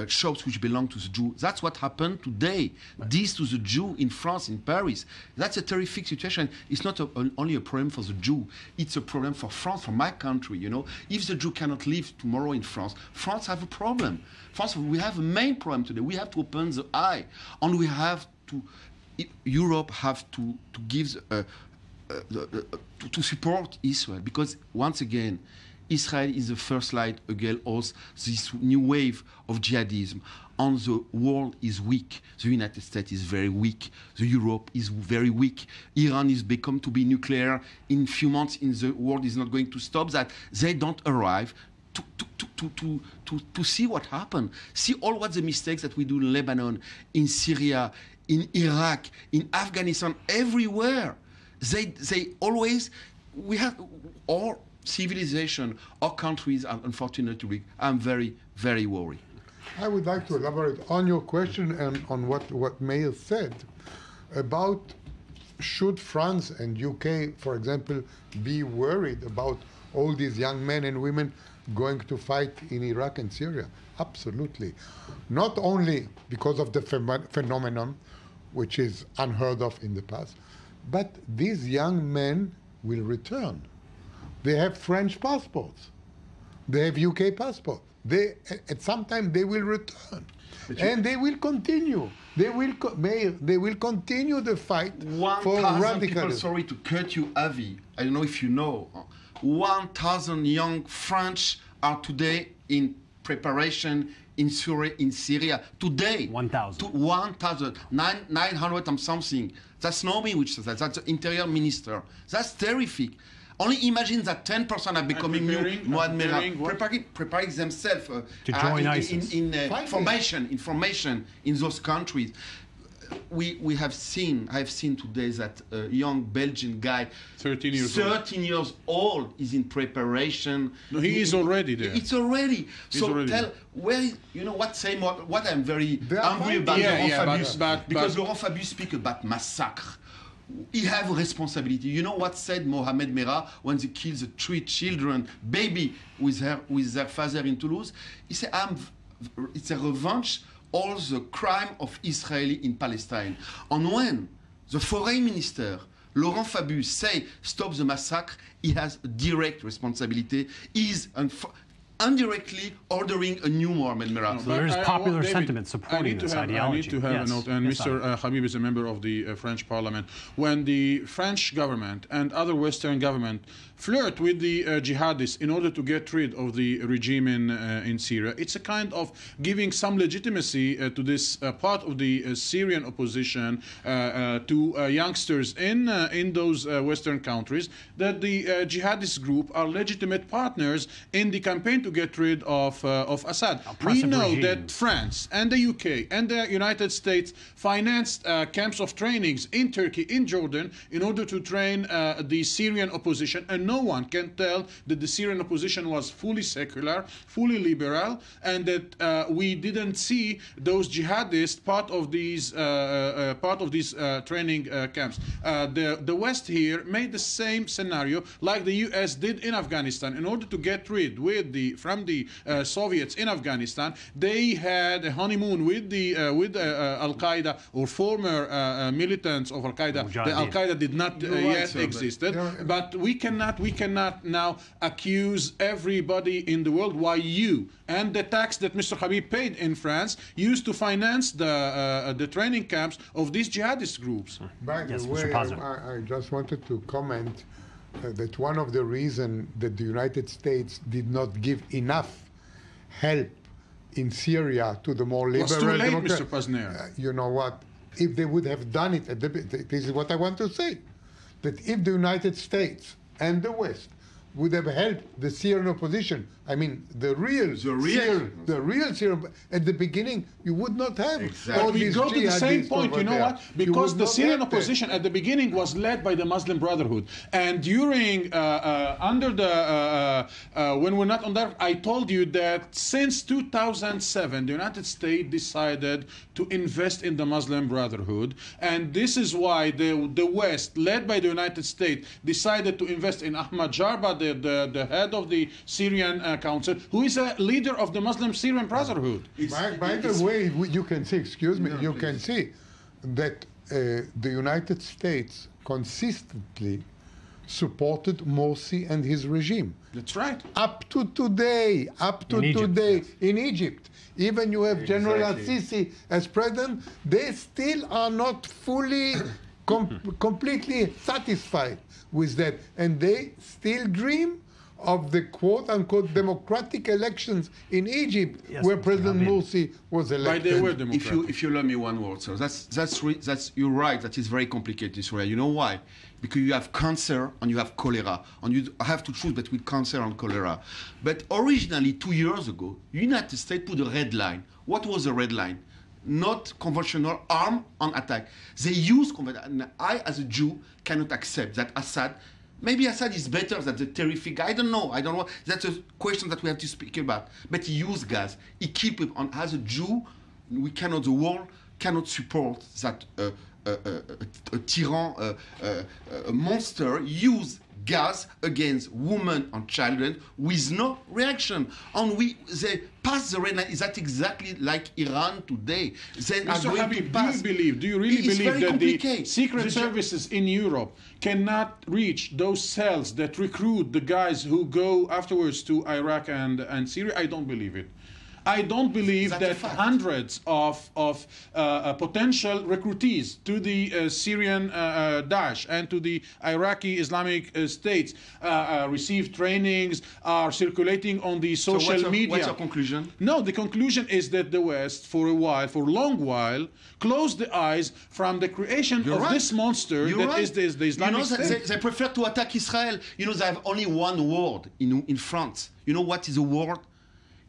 shops which belong to the Jew. That's what happened today. Right. This to the Jew in France, in Paris. That's a terrific situation. It's not only a problem for the Jew. It's a problem for France, for my country, you know. If the Jew cannot live tomorrow in France, France have a problem. France, we have a main problem today. We have to open the eye. And we have to, Europe have to give, to support Israel. Because once again, Israel is the first light against this new wave of jihadism. And the world is weak. The United States is very weak. The Europe is very weak. Iran is become to be nuclear. In a few months, the world is not going to stop that. They don't arrive to see what happened. See all what the mistakes that we do in Lebanon, in Syria, in Iraq, in Afghanistan, everywhere. They always, we have all civilization, our countries, unfortunately, I'm very, very worried. I would like to elaborate on your question and on what Meir said about should France and UK, for example, be worried about all these young men and women going to fight in Iraq and Syria? Absolutely. Not only because of the phenomenon, which is unheard of in the past, but these young men will return. They have French passports. They have UK passports. At some time they will return, and they will continue. They will continue the fight for radicalism. Sorry to cut you, Avi. I don't know if you know. 1,000 young French are today in preparation in Syria today. 1,000. 1,900 and something. That's not me which says that. That's the interior minister. That's terrific. Only imagine that 10% are becoming preparing themselves to join ISIS. In information in those countries. we have seen. I have seen today that a young Belgian guy, 13 years old, is in preparation. No, he is already there. It's already. He's So already tell there. where you know what say more, what I'm very angry about Laurent Fabius, because Laurent Fabius speak about massacre. He have a responsibility. You know what said Mohamed Merah when they killed the 3 children, baby, with their father in Toulouse? He said, it's a revenge all the crime of Israel in Palestine. And when the foreign minister, Laurent Fabius, say stop the massacre, he has a direct responsibility. He's indirectly ordering a new Mohamed Merah. So there's popular sentiment supporting this ideology. I need to have a note, and Mr. Habib is a member of the French Parliament. When the French government and other Western government flirt with the jihadists in order to get rid of the regime in Syria, it's a kind of giving some legitimacy to this part of the Syrian opposition to youngsters in those Western countries, that the jihadist group are legitimate partners in the campaign to get rid of Assad. We know that France and the UK and the United States financed camps of trainings in Turkey, in Jordan, in order to train the Syrian opposition, and no one can tell that the Syrian opposition was fully secular, fully liberal, and that we didn't see those jihadists part of these training camps. The West here made the same scenario like the US did in Afghanistan. In order to get rid from the Soviets in Afghanistan, they had a honeymoon with Al Qaeda or former militants of Al Qaeda. The Al Qaeda did not yet existed, but we cannot now accuse everybody in the world why you and the tax that Mr. Habib paid in France used to finance the training camps of these jihadist groups. By the way, I just wanted to comment that one of the reasons that the United States did not give enough help in Syria to the more liberal was too late, Democrats. Mr. Pasner. You know what? If they would have done it, this is what I want to say, that if the United States and the West would have helped the Syrian opposition, I mean, the real Syrian, at the beginning, you would not have all we these go to the same jihadists point, over you know there. what? Because the would not Syrian have that. opposition at the beginning was led by the Muslim Brotherhood. And during, under the, when we're not on that, I told you that since 2007, the United States decided to invest in the Muslim Brotherhood. And this is why the West, led by the United States, decided to invest in Ahmad Jarba, the head of the Syrian Council, who is a leader of the Muslim Syrian Brotherhood. By the way, you can see, excuse me, you can see that the United States consistently supported Morsi and his regime. That's right. Up to today, in Egypt. Even you have General al-Sisi as president, they still are not fully, completely satisfied with that. And they still dream of the quote-unquote democratic elections in Egypt, where President Morsi was elected. If you allow me one word, sir, that's you're right. That is very complicated, Israel. You know why? Because you have cancer and you have cholera, and you have to choose between cancer and cholera. But originally, 2 years ago, United States put a red line. What was the red line? Not conventional arm on attack. They use conventional. I, as a Jew, cannot accept that Assad. Maybe Assad is better than the terrific guy. I don't know. That's a question that we have to speak about. But he used gas. He keep it on. As a Jew, the world cannot support that a tyrann, a monster use gas against women and children with no reaction. And they pass the red line. Is that exactly like Iran today? They are Mr. going Habib, to pass. do you really It's believe very that complicated. the secret services in Europe cannot reach those cells that recruit the guys who go afterwards to Iraq and Syria? I don't believe it. I don't believe that hundreds of potential recruitees to the Syrian Daesh and to the Iraqi Islamic States receive trainings, are circulating on the social media. What's your conclusion? No, the conclusion is that the West, for a long while, closed the eyes from the creation of this monster is the Islamic State. They prefer to attack Israel. You know, they have only one word in France. You know what is a word?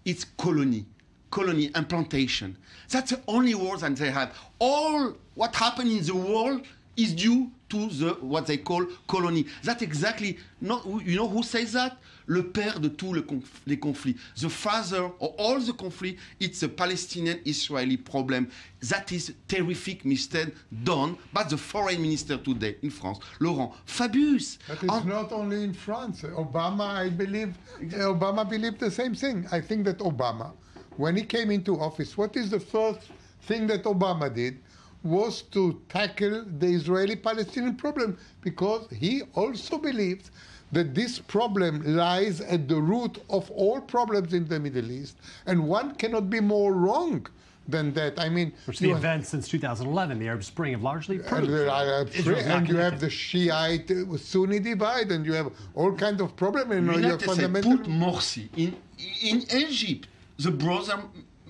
It's colony. colony and plantation. That's the only word that they have. All what happened in the world is due to what they call colony. That's exactly not. You know who says that? Le père de tous les conflits. The father of all the conflict. It's a Palestinian-Israeli problem. That is terrific mistake done by the foreign minister today in France, Laurent Fabius. But it's not only in France. Obama, I believe, Obama believed the same thing. I think that Obama, when he came into office, what is the first thing that Obama did? Was to tackle the Israeli-Palestinian problem, because he also believes that this problem lies at the root of all problems in the Middle East, and one cannot be more wrong than that. I mean, which the events since 2011, the Arab Spring, have largely proved. And you have the Shiite-Sunni divide, and you have all kinds of problems. And you have fundamental. Put Morsi in Egypt, the brother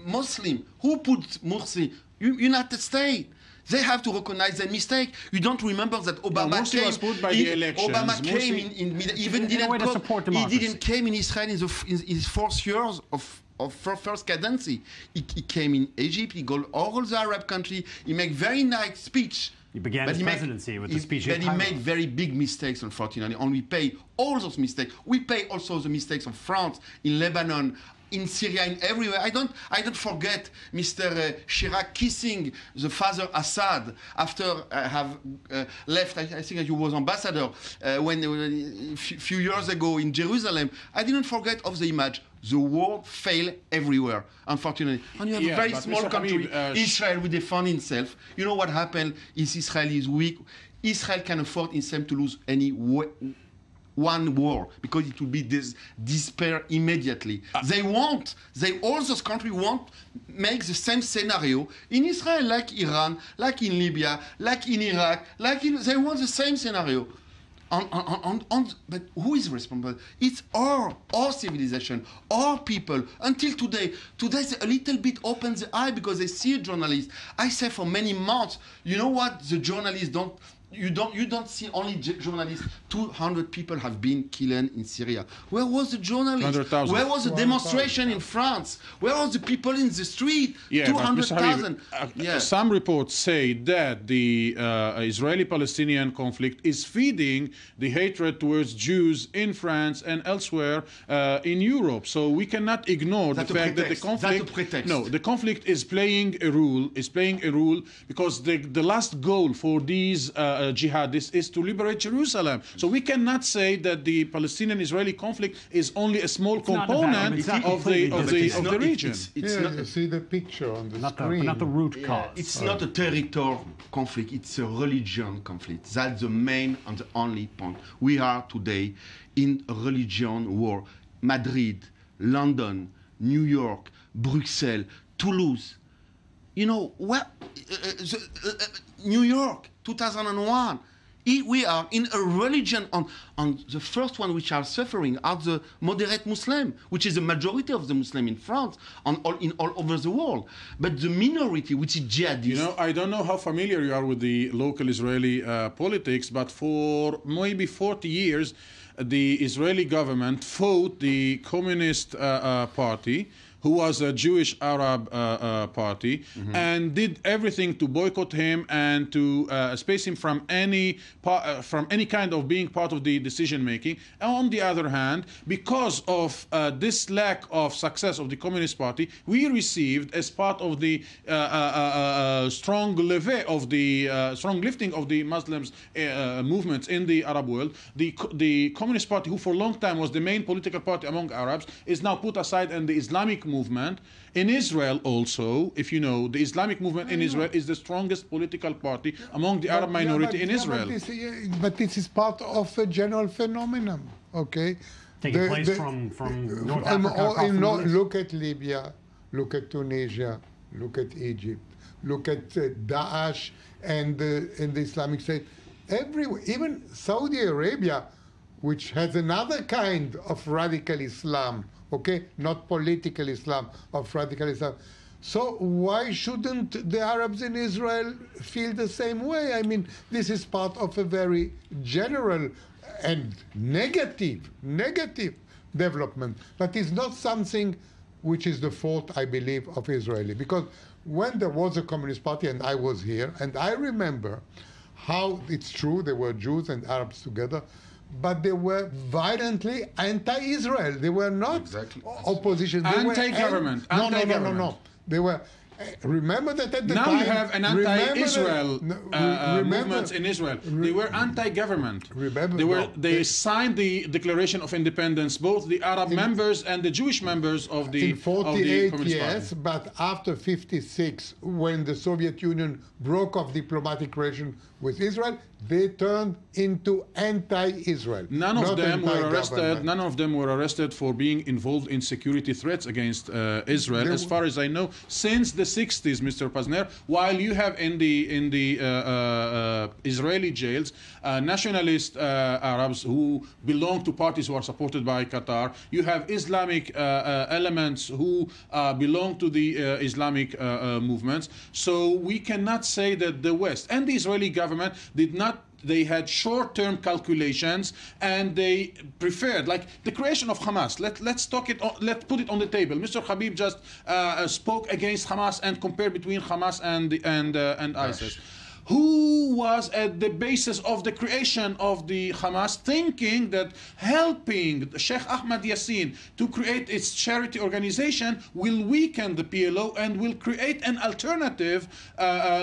Muslim. Who put Morsi? United States. They have to recognize their mistake. You don't remember that Obama came. Was put by the elections. Obama came even didn't came in Israel in his 4 years of first cadency. He came in Egypt. He go all the Arab country. He make very nice speech. He began his presidency with the speech. But he made very big mistakes, unfortunately, and we pay all those mistakes. We pay also the mistakes of France, in Lebanon, in Syria, in everywhere. I don't forget Mr. Chirac kissing the father Assad after I have left. I think he was ambassador when a few years ago in Jerusalem. I didn't forget of the image. The war failed everywhere, unfortunately. And you have a very small country, Israel, will defend itself. You know what happened is Israel is weak. Israel can afford itself to lose any one war, because it will be despair immediately. All those countries want make the same scenario in Israel, like Iran, like in Libya, like in Iraq, they want the same scenario. But who is responsible? It's our civilization, our people. Until today a little bit opens the eye because they see a journalist. I say for many months, you know what? The journalists don't. You don't see only journalists. 200 people have been killed in Syria. Where was the journalists? Where was the demonstration in France? Where was the people in the street? 200,000. Some reports say that the Israeli-Palestinian conflict is feeding the hatred towards Jews in France and elsewhere in Europe. So we cannot ignore the fact that the conflict. No, the conflict is playing a role. Because the last goal for these jihadists is to liberate Jerusalem. So we cannot say that the Palestinian-Israeli conflict is only a small component of the region. You see the picture on the screen. Not the root cause. It's not a territorial conflict. It's a religion conflict. That's the main and the only point. We are today in a religion war. Madrid, London, New York, Brussels, Toulouse. You know what? New York, 2001. We are in a religion on the first one which are suffering are the moderate Muslim, which is the majority of the Muslim in France, all over the world. But the minority, which is jihadist. You know, I don't know how familiar you are with the local Israeli politics, but for maybe 40 years, the Israeli government fought the Communist Party, who was a Jewish Arab party, and did everything to boycott him and to space him from any kind of being part of the decision making. On the other hand, because of this lack of success of the Communist Party, we received, as part of the strong lifting of the Muslims movements in the Arab world, the Communist Party, who for a long time was the main political party among Arabs, is now put aside, and the Islamic movement in Israel also, if you know, the Islamic movement in Israel is the strongest political party among the Arab minority in Israel. But this is part of a general phenomenon, okay? Taking place from North Africa. Look at Libya, look at Tunisia, look at Egypt, look at Daesh and the Islamic State. Everywhere, even Saudi Arabia, which has another kind of radical Islam, okay, not political Islam, of radical Islam. So why shouldn't the Arabs in Israel feel the same way? I mean, this is part of a very general and negative development, but it's not something which is the fault, I believe, of Israeli. Because when there was a Communist Party, and I was here, and I remember how it's true, there were Jews and Arabs together, but they were violently anti-Israel. They were not opposition. They anti-government. No. They were. Remember that at the time. Now you have an anti-Israel movement in Israel. They were anti-government. They signed the Declaration of Independence, both the Arab members and the Jewish members of the in 48, Communist yes, Party. But after 56, when the Soviet Union broke off diplomatic relations with Israel, they turned into anti-Israel. None of them were arrested for being involved in security threats against Israel, as far as I know, since the 60s, Mr. Pazner. While you have in the Israeli jails nationalist Arabs who belong to parties who are supported by Qatar, you have Islamic elements who belong to the Islamic movements. So we cannot say that the West and the Israeli government did not. They had short-term calculations, and they preferred, like the creation of Hamas. Let's talk it. Let's put it on the table. Mr. Habib just spoke against Hamas and compared between Hamas and ISIS. Who was at the basis of the creation of the Hamas, thinking that helping Sheikh Ahmad Yassin to create its charity organization will weaken the PLO and will create an alternative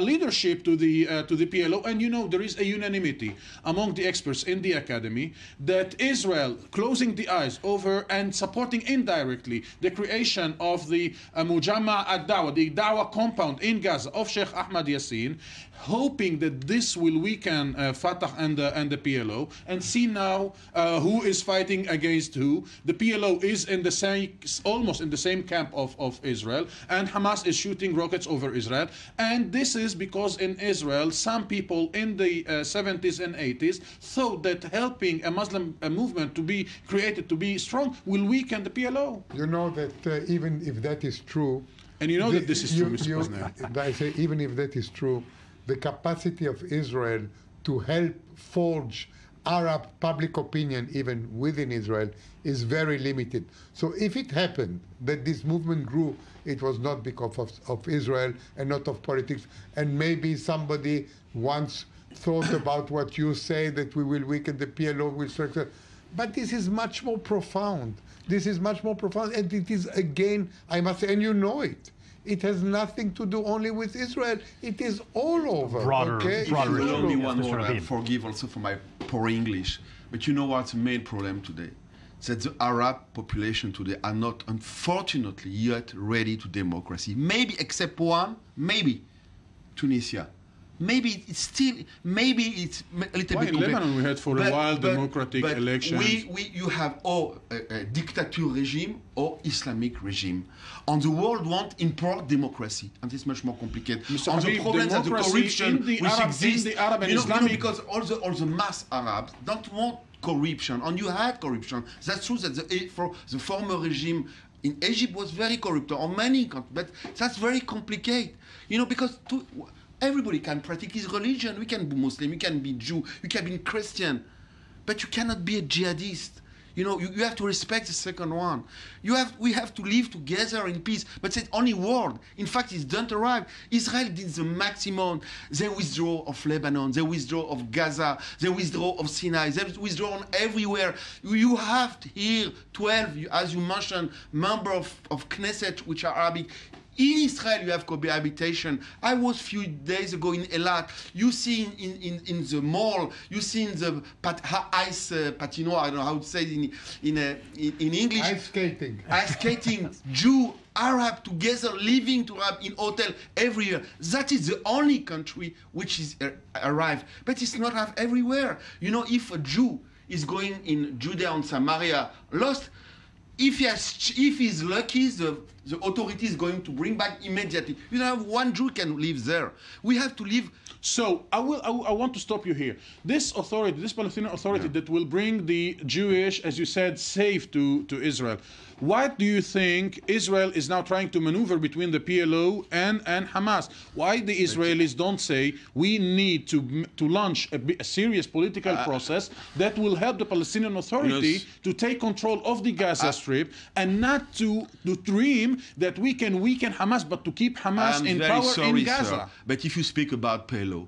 leadership to the PLO. And you know, there is a unanimity among the experts in the academy that Israel closing the eyes over and supporting indirectly the creation of the Mujamma ad-Dawa, the Dawa compound in Gaza of Sheikh Ahmad Yassin, hoping that this will weaken Fatah and the PLO, and see now who is fighting against who. The PLO is in the same, almost in the same camp of Israel, and Hamas is shooting rockets over Israel. And this is because in Israel, some people in the 70s and 80s thought that helping a Muslim movement to be created, to be strong, will weaken the PLO. You know that even if that is true, and you know that this is true, Mr. President. I say even if that is true, the capacity of Israel to help forge Arab public opinion even within Israel is very limited. So if it happened that this movement grew, it was not because of Israel and not of politics. And maybe somebody once thought about what you say, that we will weaken the PLO, will structure. But this is much more profound. This is much more profound. And it is, again, I must say, and you know it, it has nothing to do only with Israel. It is all over. Broader Allow me one more. Forgive also for my poor English. But you know what's the main problem today? That the Arab population today are not, unfortunately, yet ready to democracy. Maybe, except one, maybe Tunisia. Maybe it's still, maybe it's a little bit. In Lebanon, we had for a while democratic elections. You have or a dictator regime or Islamic regime. And the world wants import democracy, and it's much more complicated. And the problem that the corruption which exists in the Arab and Islamic, because all the mass Arabs don't want corruption, and you had corruption. That's true that the former regime in Egypt was very corrupt on many countries, but that's very complicated. You know, because everybody can practice his religion. We can be Muslim, we can be Jew, we can be Christian, but you cannot be a jihadist. You know, you have to respect the second one. We have to live together in peace. But it's only word. In fact, it doesn't arrive. Israel did the maximum. They withdraw of Lebanon, they withdraw of Gaza, they withdraw of Sinai, they withdraw everywhere. You have here 12, as you mentioned, members of Knesset, which are Arabic. In Israel, you have cohabitation. I was a few days ago in Eilat. You see in the mall, you see in the ice patinoire, I don't know how to say it in English. Ice skating. Ice skating, Jew, Arab together, living together in hotel every year. That is the only country which is arrived. But it's not have everywhere. You know, if a Jew is going in Judea and Samaria, lost, if he's lucky, the authority is going to bring back immediately. You know, one Jew can live there. We have to live. So I want to stop you here. This authority, this Palestinian authority that will bring the Jewish, as you said, safe to Israel. What do you think Israel is now trying to maneuver between the PLO and Hamas? Why the Israelis don't say we need to launch a serious political process that will help the Palestinian Authority to take control of the Gaza Strip? Strip, and not to dream that we can weaken Hamas, but to keep Hamas in power in Gaza. Sir, but if you speak about PLO,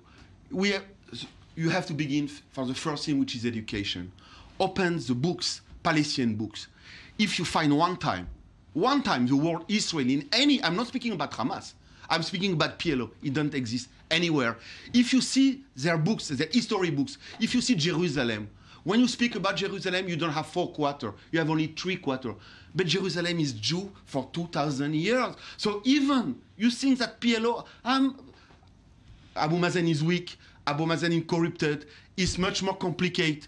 you have to begin for the first thing, which is education. Open the books, Palestinian books. If you find one time the word Israel in any, I'm not speaking about Hamas, I'm speaking about PLO, it doesn't exist anywhere. If you see their books, their history books, if you see Jerusalem, when you speak about Jerusalem, you don't have 4 quarters, you have only 3 quarters. But Jerusalem is Jew for 2,000 years. So even you think that PLO, Abu Mazen is weak, Abu Mazen is corrupted, it's much more complicated.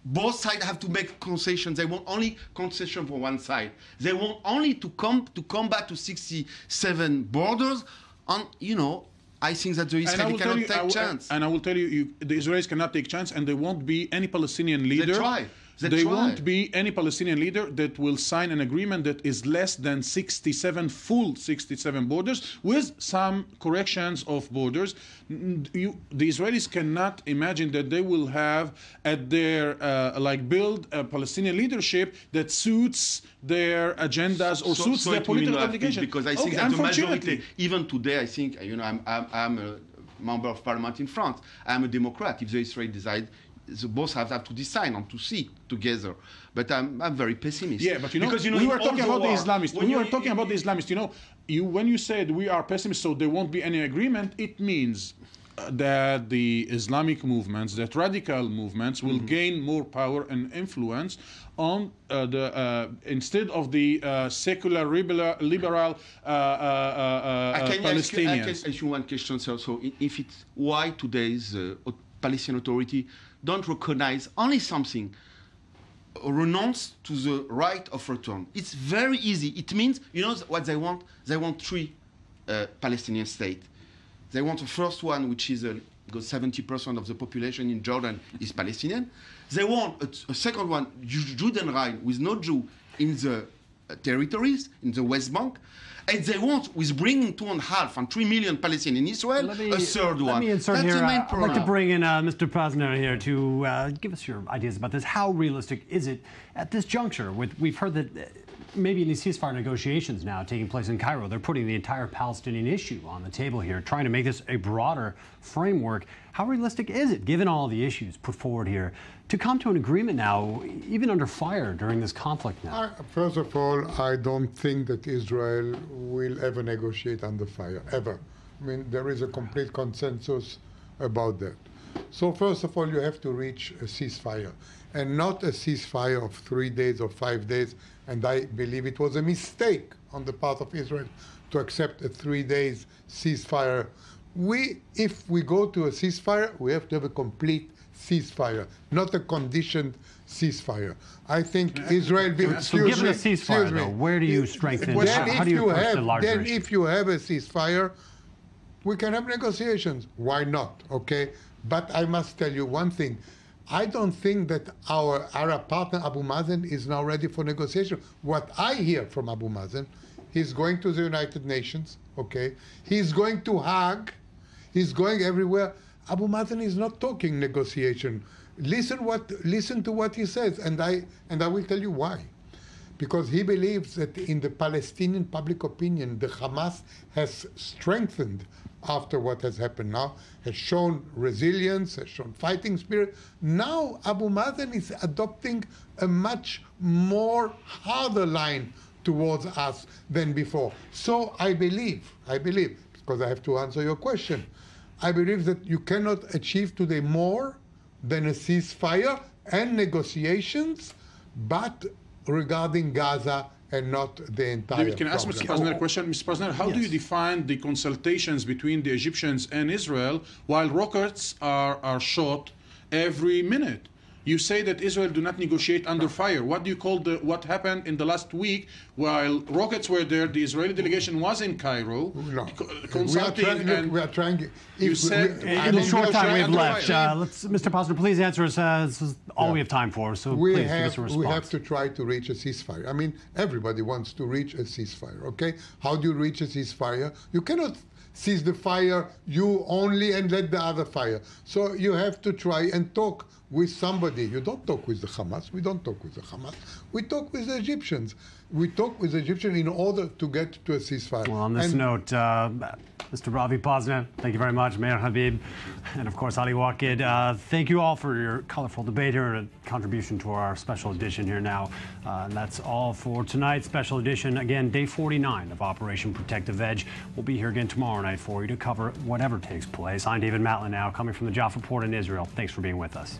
Both sides have to make concessions. They want only concession for one side. They want only to come back to 67 borders. And, you know, I think that the Israelis cannot take chance. And I will tell you, the Israelis cannot take chance, and there won't be any Palestinian leader. They try. There won't be any Palestinian leader that will sign an agreement that is less than 67 borders, with some corrections of borders. The Israelis cannot imagine that they will have at their build a Palestinian leadership that suits their agendas or suits their political obligations. Because I think that the majority, even today, I think, you know, I'm a member of parliament in France. I'm a Democrat. If the Israelis decide, the both have to decide and to see together. But I'm very pessimist. Yeah, but because, we were talking about the Islamists. We were talking about the Islamists. You know, when you said we are pessimists, so there won't be any agreement, it means that the Islamic movements, that radical movements, will gain more power and influence on instead of the secular liberal Palestinians. I can ask you one question, sir. So if it's why today's Palestinian Authority don't recognize only something, renounce to the right of return. It's very easy. It means, you know what they want? They want 3 Palestinian states. They want the first one, which is because 70% of the population in Jordan is Palestinian. They want a second one, Judenrein, with no Jew in the territories, in the West Bank. And they want, with bringing 2.5 and 3 million Palestinians in Israel, a third one. Let me insert That's here. the main I'd problem. like to bring in Mr. Posner here to give us your ideas about this. How realistic is it at this juncture? We've heard that maybe in these ceasefire negotiations now taking place in Cairo, they're putting the entire Palestinian issue on the table here, trying to make this a broader framework. How realistic is it, given all the issues put forward here, to come to an agreement now, even under fire during this conflict now? First of all, I don't think that Israel will ever negotiate under fire, ever. I mean, there is a complete consensus about that. So first of all, you have to reach a ceasefire, and not a ceasefire of 3 days or 5 days. And I believe it was a mistake on the part of Israel to accept a 3 days ceasefire. If we go to a ceasefire, we have to have a complete ceasefire, not a conditioned ceasefire. I think Israel... So given a ceasefire, though, where do you strengthen? How do you approach the larger issue? Then if you have a ceasefire, we can have negotiations. Why not, okay? But I must tell you one thing. I don't think that our Arab partner, Abu Mazen, is now ready for negotiation. What I hear from Abu Mazen, he's going to the United Nations, okay? He's going to Hague. He's going everywhere. Abu Mazen is not talking negotiation. Listen to what he says, and I will tell you why. Because he believes that in the Palestinian public opinion, the Hamas has strengthened after what has happened now, has shown resilience, has shown fighting spirit. Now Abu Mazen is adopting a much more harder line towards us than before. So I believe, because I have to answer your question, I believe that you cannot achieve today more than a ceasefire and negotiations, but regarding Gaza and not the entire David, can I ask Mr. Posner a question? Mr. Posner, how do you define the consultations between the Egyptians and Israel while rockets are shot every minute? You say that Israel do not negotiate under fire. What do you call what happened in the last week while rockets were there? The Israeli delegation was in Cairo consulting. We are trying. You said in the short time we have left. Mr. Posner, please answer us. This is all we have time for. So please give us a response. We have to try to reach a ceasefire. I mean, everybody wants to reach a ceasefire. Okay, how do you reach a ceasefire? You cannot cease the fire, you only, and let the other fire. So you have to try and talk with somebody. You don't talk with the Hamas. We don't talk with the Hamas. We talk with the Egyptians. We talk with the Egyptians in order to get to a ceasefire. Well, on this note, Mr. Ravi Posner, thank you very much. Meir Habib, and of course, Ali Waqid. Thank you all for your colorful debate here and a contribution to our special edition here now. And that's all for tonight's special edition. Again, day 49 of Operation Protective Edge. We'll be here again tomorrow night for you to cover whatever takes place. I'm David Matlin now, coming from the Jaffa Port in Israel. Thanks for being with us.